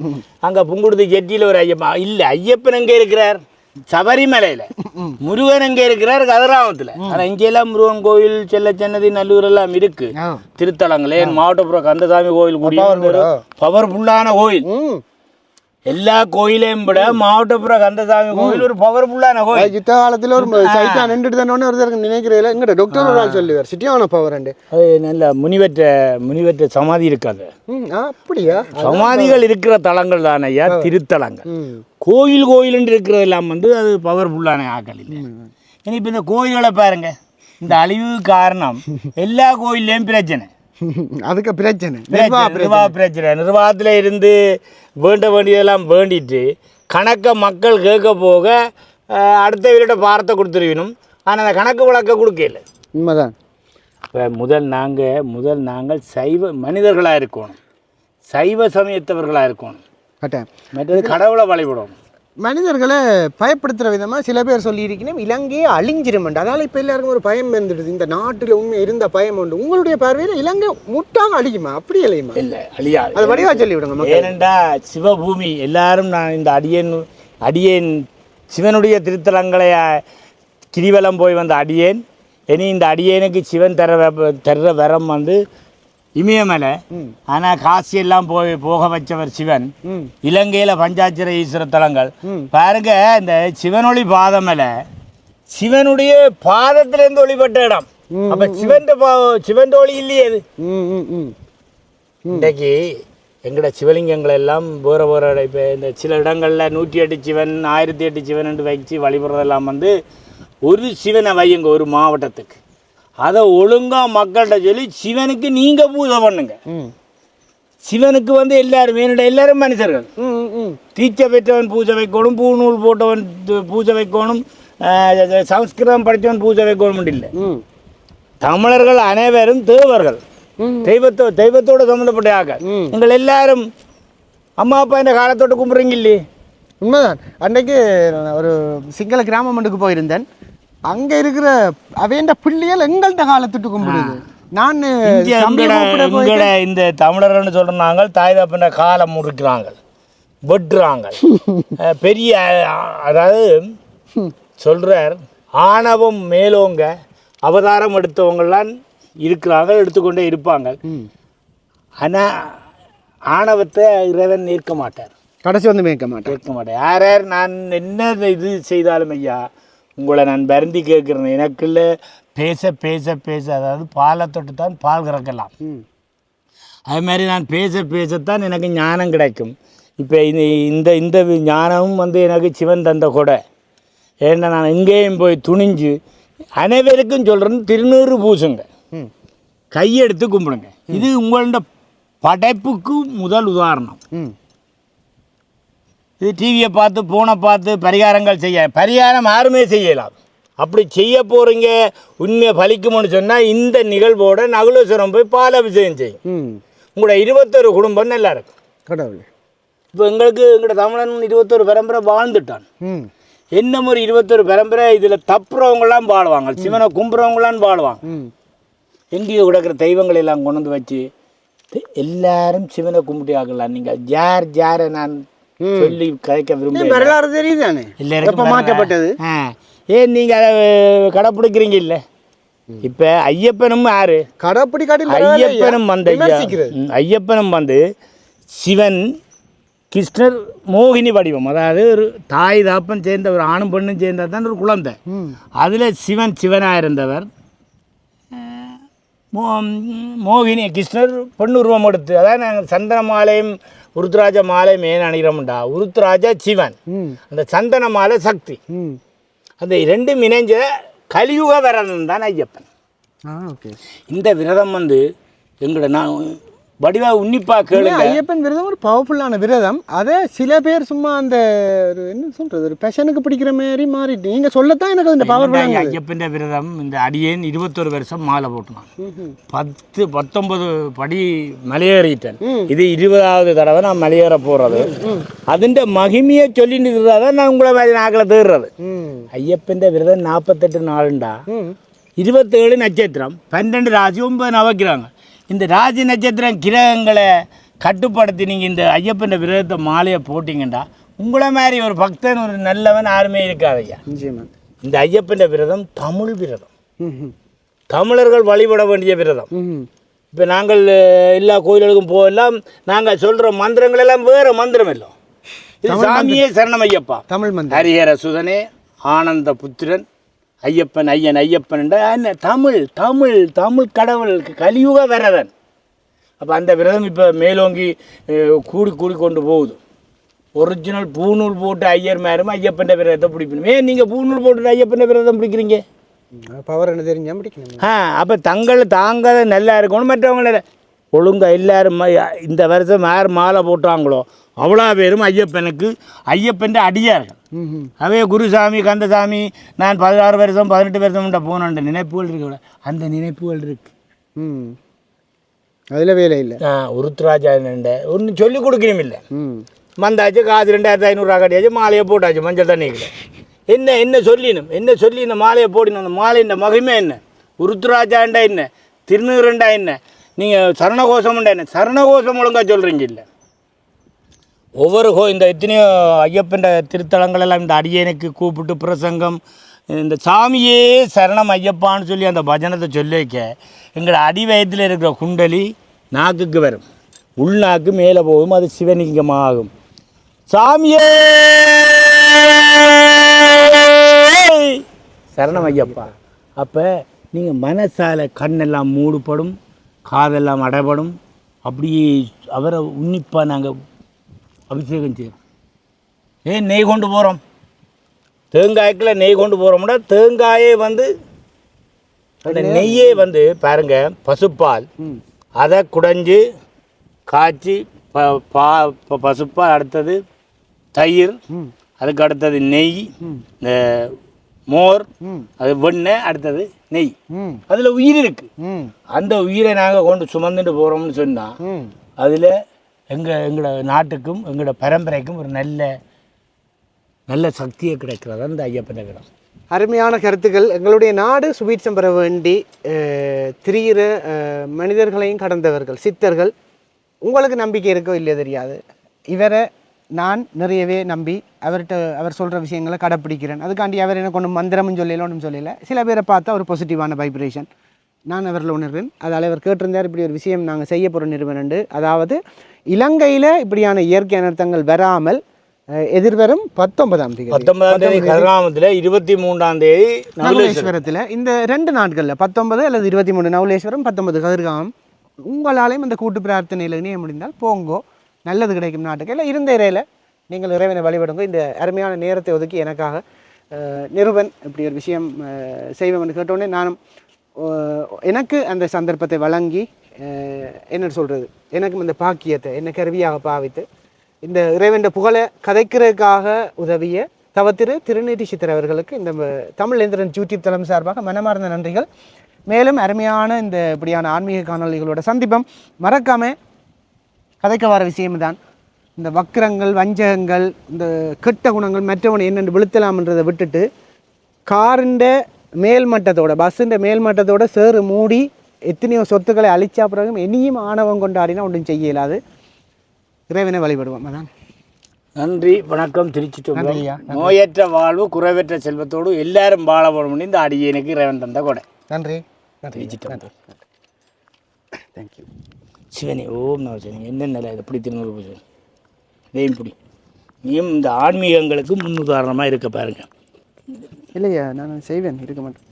அங்கே புங்குடுதி ஜெட்டியில் ஒரு ஐயப்பன். இல்லை, ஐயப்பன் எங்கே இருக்கிறார்? சபரிமலையில். முருகன் எங்கே இருக்கிறார்? கதிராமத்தில். ஆனால் இங்கெல்லாம் முருகன் கோயில், செல்லச்சன்னதி, நல்லூர் எல்லாம் இருக்கு திருத்தலங்களே. மாவட்டப்புறம் கந்தசாமி கோயில் கூடிய ஒரு பவர்ஃபுல்லான கோயில். எல்லா கோயிலையும் விட மாவட்டப்புற கந்தசாமி கோயில் ஒரு பவர்ஃபுல்லான கோயில். யுத்த காலத்துல ஒரு சைட்டா நின்றுட்டு தானே ஒருத்தருக்கு நினைக்கிறேன் எங்கிட்ட டாக்டர் ஒரு ஆள் சொல்லுவார் சிட்டியான பவர். அது நல்ல முனிவற்ற சமாதி இருக்காது. அப்படியா? சமாதிகள் இருக்கிற தலங்கள் தானே ஐயா திருத்தலங்கள். கோயில் இருக்கிறது எல்லாம் வந்து அது பவர்ஃபுல்லான ஆக்கள் இல்லை. ஏன்னா இப்போ இந்த கோயில்களை பாருங்க, இந்த அழிவுக்கு காரணம் எல்லா கோயில்லையும் பிரச்சனை. அதுக்கு பிரச்சனை பிரச்சனை. நிர்வாகத்தில் இருந்து வேண்டியதெல்லாம் வேண்டிட்டு கணக்கை மக்கள் கேட்க போக அடுத்த வீரோட பாரத்தை கொடுத்துருவினும். ஆனால் அந்த கணக்கு வழக்க கொடுக்கல. உண்மைதான். இப்போ முதல் நாங்கள் சைவ மனிதர்களாக இருக்கணும், சைவ சமயத்தவர்களாக இருக்கணும். மற்றது கடவுளை வழிபடணும். மனிதர்களை பயப்படுத்துகிற விதமாக சில பேர் சொல்லியிருக்கணும் இலங்கையே அழிஞ்சிருமெண்டு. அதனால் இப்போ எல்லாருக்கும் ஒரு பயம் வந்துடுது. இந்த நாட்டில் உண்மை இருந்த பயம் உண்டு. உங்களுடைய பார்வையில் இலங்கை முட்டாக அழிக்குமா? அப்படி இல்லையுமா? இல்லை, அழியாது. அது வடிவா சொல்லி விடுங்க. ஏனெண்டா சிவபூமி எல்லாரும் நான் இந்த அடியேன் சிவனுடைய திருத்தலங்களை கிரிவலம் போய் வந்த அடியேன். இனி இந்த அடியேனுக்கு சிவன் தர்ற வரம் வந்து இமயமலை. ஆனால் காசியெல்லாம் போக வச்சவர் சிவன். இலங்கையில் பஞ்சாட்சர ஈஸ்வர தலங்கள் பாருங்க. இந்த சிவனொளி பாதமலை சிவனுடைய பாதத்திலேருந்து ஒளிப்பட்ட இடம். அப்போ சிவன் ஒளி இல்லையே அது. இன்றைக்கு எங்கட சிவலிங்கங்கள் எல்லாம் வேற இப்போ இந்த சில இடங்களில் 108 சிவன் 1008 சிவன் என்று வச்சு வழிபடுறதெல்லாம் வந்து ஒரு சிவனை வையுங்க ஒரு மாவட்டத்துக்கு. அதை ஒழுங்காக மக்கள்கிட்ட சொல்லி சிவனுக்கு நீங்கள் பூஜை பண்ணுங்க. சிவனுக்கு வந்து எல்லாரும் மனுஷர்கள். தீட்சை பெற்றவன் பூஜை வைக்கணும், பூநூல் போட்டவன் பூஜை வைக்கணும், சம்ஸ்கிருதம் படித்தவன் பூஜை வைக்கணும் இல்லை. தமிழர்கள் அனைவரும் தேவர்கள், தெய்வத்தோட சம்மந்தப்பட்ட ஆக. நீங்கள் எல்லாரும் அம்மா அப்பா இந்த காலத்தோடு கும்பிட்றீங்க இல்லையே? உண்மைதான். அன்றைக்கு ஒரு சிங்கள கிராமம் ஒன்றுக்கு போயிருந்தேன். அங்க இருக்கிற அவையண்ட பிள்ளைகள் எங்கள்கிட்ட காலத்துட்டு கும்பிடுது. நான் இந்த தமிழர்னு சொல்றாங்க, தாய் தப்பன காலம் முறுக்கிறாங்க, வெட்டுறாங்க. பெரிய அதாவது சொல்றார் ஆணவம் மேலோங்க அவதாரம் எடுத்தவங்கெல்லாம் இருக்கிறாங்க, எடுத்துக்கொண்டே இருப்பாங்க. ஆனால் ஆணவத்தை இறைவன் ஏற்க மாட்டார், கடைசி வந்து ஏற்க மாட்டார். யார் நான் என்ன இது செய்தாலும் ஐயா உங்களை நான் வருந்தி கேட்குறேன். எனக்குள்ள பேச அதாவது பாலை தொட்டு தான் பால் கறக்கலாம். அது மாதிரி நான் பேசத்தான் எனக்கு ஞானம் கிடைக்கும். இப்போ இந்த ஞானமும் வந்து எனக்கு சிவன் தந்த கொடை. ஏன்னா நான் எங்கேயும் போய் துணிஞ்சு அனைவருக்கும் சொல்கிறேன்னு திருநீறு பூசுங்க, கையெடுத்து கும்பிடுங்க. இது உங்களோட படைப்புக்கு முதல் உதாரணம். இது டிவியை பார்த்து ஃபோனை பார்த்து பரிகாரங்கள் பரிகாரம் யாருமே செய்யலாம். அப்படி செய்ய போகிறீங்க உண்மையை பலிக்கும்னு சொன்னால் இந்த நிகழ்வோட நகுலேஸ்வரம் போய் பால் அபிஷேகம் செய்யும். உங்களோட 21 குடும்பம் நல்லா இருக்கும். கடவுள் இப்போ எங்களோட தமிழன் 21 பரம்பரை வாழ்ந்துட்டான். என்ன ஒரு 21 பரம்பரை இதில் தப்புறவங்களாம் பாடுவாங்க, சிவனை கும்புறவங்களாம் பாடுவாங்க. எங்கேயோ கிடக்கிற தெய்வங்களை எல்லாம் கொண்டு வந்து வச்சு எல்லாரும் சிவனை கும்பிட்டு ஆகலாம். நீங்கள் யாரை நான் சொல்லி கதைக்க விரும்ப வரலாறு தெரியுதானே மாற்றப்பட்டது. ஏன் நீங்க அதை கடைப்பிடிக்கிறீங்க இல்லை? இப்ப ஐயப்பனும் யாரு ஐயப்பனும் வந்து சிவன் கிருஷ்ணர் மோகினி வடிவம். அதாவது ஒரு தாய் தாப்பன் சேர்ந்த ஒரு ஆணும் பெண்ணும் சேர்ந்தது தான் ஒரு குழந்தை. அதுல சிவனாக இருந்தவர் மோகினி கிருஷ்ணர் பெண் உருவம் எடுத்து. அதாவது நாங்கள் சந்தன மாலையும் உருத்ராஜ மாலை மேன் அணிகிறோம்டா. உருத்ராஜா சிவன், அந்த சந்தன மாலை சக்தி. அந்த ரெண்டும் இணைஞ்ச கலியுக விரதம் தான் ஐயப்பன். இந்த விரதம் வந்து எங்களோட நான் வடிவா உன்னிப்பா கேளுங்க. ஐயப்பன் விரதம் ஒரு பவர்ஃபுல்லான விரதம். அதை சில பேர் சும்மா அந்த என்ன சொல்றது ஒரு பேஷனுக்கு பிடிக்கிற மாதிரி மாறிட்டு நீங்க சொல்லத்தான் எனக்கு இந்த பவர்ஃபுல்லான ஐயப்பன் விரதம். இந்த அடியேன் 21 வருஷம் மாலை போட்டுனான், 19 படி மலையேறிட்டேன். இது 20வது தடவை நான் மலையேற போறது. அதிண்ட மகிமையை சொல்லிட்டு இருந்தாதான் நான் உங்களை மாதிரி நாக்கில் தேடுறது. ஐயப்பன் விரதம் 48 நாளுண்டா, 27 நட்சத்திரம், 12 ராசி, 9 நவக்கிறாங்க. இந்த ராசி நட்சத்திரம் கிரகங்களை கட்டுப்படுத்தி நீங்கள் இந்த ஐயப்பன் விரதத்தை மாலையை போட்டிங்கண்டா உங்களை மாதிரி ஒரு பக்தன் ஒரு நல்லவன் யாருமே இருக்காது ஐயா. இந்த ஐயப்பன் விரதம் தமிழ் விரதம், தமிழர்கள் வழிபட வேண்டிய விரதம். இப்போ நாங்கள் எல்லா கோயில்களுக்கும் போகலாம், நாங்கள் சொல்கிற மந்திரங்கள் எல்லாம் வேறு மந்திரம் இல்லை. சாமியே சரணம் ஐயப்பா. தமிழ் மந்திரம். ஹரிஹர சுதனே ஆனந்த புத்திரன் ஐயப்பன் ஐயன் ஐயப்பன் என்ன தமிழ் தமிழ் தமிழ் கடவுள் கலியுக விரதன். அப்போ அந்த விரதம் இப்போ மேலோங்கி கூடி கூடி கொண்டு போகுது. ஒரிஜினல் பூநூல் போட்டு ஐயர் மேரும் ஐயப்பன் விரதத்தை பிடிக்கணும். ஏன் நீங்கள் பூநூல் போட்டு ஐயப்பன் விரதம் பிடிக்கிறீங்க? பவர் என்ன தெரிஞ்சா பிடிக்கணும். அப்போ தாங்க நல்லா இருக்கணும். மற்றவங்கள ஒழுங்காக எல்லாரும் இந்த வருஷம் யார் மாலை போட்டாங்களோ அவ்வளோ பேரும் ஐயப்பனுக்கு ஐயப்பன் அடியார்கள். அவே குருசாமி கந்தசாமி நான் 16 வருஷம் 18 வருஷம் போன நினைப்புகள் இருக்கு. அந்த நினைப்புகள் இருக்கு. அதில் வேலை இல்லை. உருத்ராஜா ஒன்று சொல்லி கொடுக்கணும் இல்லை. வந்தாச்சு காசு 2500 கட்டியாச்சு, மாலையை போட்டாச்சு மஞ்சள் தண்ணிக்கில். என்ன சொல்லினும் இந்த மாலையை போடினோம். அந்த மாலையின் மகிமை என்ன? உருத்ராஜாண்டா என்ன? திருநீரண்டா என்ன? நீங்கள் சரணகோஷம்ண்டா என்ன? சரணகோஷம் ஒழுங்காக சொல்கிறீங்க இல்லை. ஒவ்வொரு இந்த எத்தனையோ ஐயப்பன் திருத்தலங்களெல்லாம் இந்த அடியனுக்கு கூப்பிட்டு பிரசங்கம், இந்த சாமியே சரணம் ஐயப்பான்னு சொல்லி அந்த பஜனத்தை சொல்லி வைக்க எங்களோட அடி வயத்தில் இருக்கிற குண்டலி நாக்குக்கு வரும், உள்நாக்கு மேலே போகும், அது சிவலிங்கமாகும். சாமியே சரணம் ஐயப்பா. அப்போ நீங்கள் மனசால் கண்ணெல்லாம் மூடுபடும், காதெல்லாம் அடைபடும். அப்படியே அவரை உன்னிப்பாக நாங்கள் அபிஷேகம் செய்கிறோம். ஏன் நெய் கொண்டு போகிறோம்? தேங்காய்க்கில் நெய் கொண்டு போகிறோம்னா தேங்காயே அந்த நெய்யே பாருங்கள் பசுப்பால் அதை குடைஞ்சி காய்ச்சி பசுப்பால், அடுத்தது தயிர், அதுக்கு அடுத்தது நெய், இந்த மோர், அது வெண்ணெய், அடுத்தது நெய். அதில் உயிர் இருக்குது. அந்த உயிரை நாங்கள் கொண்டு சுமந்துட்டு போகிறோம்னு சொன்னால் அதில் எங்களோட நாட்டுக்கும் எங்களோட பரம்பரைக்கும் ஒரு நல்ல சக்தியை கிடைக்கிறது அந்த ஐயப்பன் விரதம். அருமையான கருத்துக்கள். எங்களுடைய நாடு சுபீட்சம் பெற வேண்டி திரிகிற மனிதர்களையும் கடந்தவர்கள் சித்தர்கள். உங்களுக்கு நம்பிக்கை இருக்கோ இல்லையோ தெரியாது. இவரை நான் நிறையவே நம்பி அவர் சொல்கிற விஷயங்களை கடைப்பிடிக்கிறேன். அதுக்காண்டி அவர் எனக்கு ஒன்றும் மந்திரமும் சொல்லலை, ஒன்றும் சொல்லலை. சில பேரை பார்த்தா ஒரு பாசிட்டிவான வைப்ரேஷன் நான் அவரில் உணர்கிறேன். அதால் அவர் கேட்டிருந்தார் இப்படி ஒரு விஷயம் நாங்கள் செய்ய போகிற நிறுவனம். அதாவது இலங்கையில் இப்படியான இயற்கை அனர்த்தங்கள் வராமல் எதிர்வரும் 19ஆம் தேதி கதிராமத்தில் 23ஆம் தேதி நவுலேஸ்வரத்தில் இந்த 2 நாட்களில் 19 அல்லது 23 நவுலேஸ்வரம் 19 கதிர்காமம். உங்களாலையும் அந்த கூட்டு பிரார்த்தனையில் இணைய முடிந்தால் போங்கோ, நல்லது கிடைக்கும் நாட்டுக்கு. இல்லை இருந்த இறையில் நீங்கள் இறைவனை வழிபடுங்க. இந்த அருமையான நேரத்தை ஒதுக்கி எனக்காக நிருபன் இப்படி ஒரு விஷயம் செய்வோம்னு கேட்டோடனே நானும் எனக்கு அந்த சந்தர்ப்பத்தை வழங்கி என்ன சொல்கிறது, எனக்கும் இந்த பாக்கியத்தை என்ன கருவியாக பாவித்து இந்த இறைவன் புகழை கதைக்கிறதுக்காக உதவிய தவத்திரு திருநீட்டி சித்தர் அவர்களுக்கு இந்த தமிழ் எந்திரன் யூடியூப் தளம் சார்பாக மனமார்ந்த நன்றிகள். மேலும் அருமையான இந்த இப்படியான ஆன்மீக காணொலிகளோட சந்திப்பம். மறக்காமல் கதைக்க வர விஷயம்தான் இந்த வக்கிரங்கள், வஞ்சகங்கள், இந்த கெட்ட குணங்கள், மற்றவனை என்னென்று விழுத்தலாம்ன்றதை விட்டுட்டு காரின் மேல்மட்டத்தோட பஸ்ஸுன்ற மேல்மட்டத்தோட சேறு மூடி எத்தனையோ சொத்துக்களை அழிச்சா பிறகும் இனியும் ஆணவம் கொண்டாடினா ஒன்றும் செய்ய இயலாது. இறைவனை வழிபடுவோம். அதான். நன்றி, வணக்கம். திருச்சி நோயற்ற வாழ்வு குறைவற்ற செல்வத்தோடு எல்லாரும் வாழ போகணும். இந்த அடியனுக்கு இறைவன் தந்த கொடை. நன்றி. திருச்சிட்டோம். தேங்க்யூ. சிவனி ஓம் நான் சிவனி. என்ன நிலை எப்படி திருநூறு பூஜை இதையும் பிடி. நீயும் இந்த ஆன்மீகங்களுக்கு முன்னுதாரணமாக இருக்க பாருங்க. இல்லையா, நான் செய்வேன், இருக்க மாட்டேன்.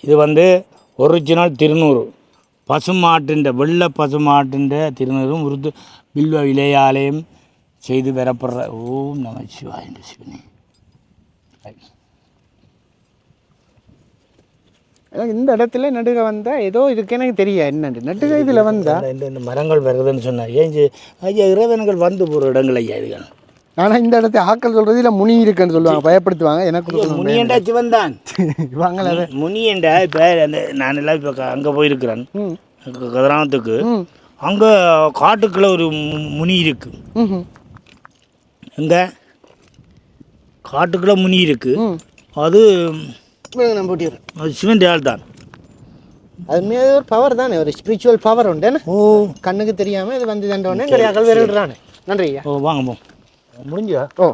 இது ஒரிஜினல் திருநூறு பசுமாட்டின் வெள்ளை பசுமாட்டின் திருநூறும் உருது பில்வ விலையாலயம் செய்து பெறப்படுற. ஓம் நம சிவாய சிவனி. இந்த இடத்துல நடுக வந்தால் ஏதோ இதுக்கு எனக்கு தெரியா என்னண்டு நடுக இதில் வந்தால் இந்த மரங்கள் வருதுன்னு சொன்னால் ஏன் ஐயா இறைவன்கள் வந்து போகிற இடங்கள் ஐயா இதுகள். ஆனால் இந்த இடத்த ஆக்கள் சொல்கிறது இல்லை முனி இருக்குன்னு சொல்லுவாங்க, பயப்படுத்துவாங்க. எனக்கு முனியண்டா சிவன் தான் வாங்கல முனியண்டா. இப்போ நான் எல்லாம் இப்போ அங்கே போயிருக்கிறேன் கிராமத்துக்கு. அங்கே காட்டுக்குள்ளே ஒரு முனி இருக்கு. எங்கே காட்டுக்குள்ளே முனி இருக்கு. அது சிவன் ஆள் தான். அது மீது ஒரு பவர் தானே, ஒரு ஸ்பிரிச்சுவல் பவர் உண்டு. ஓ, கண்ணுக்கு தெரியாமல் இது வந்து தண்டோடனே நிறைய அகல் விரடுறானே. நன்றி ஐயா. ஓ வாங்க போ முடிஞ்சா. ஓ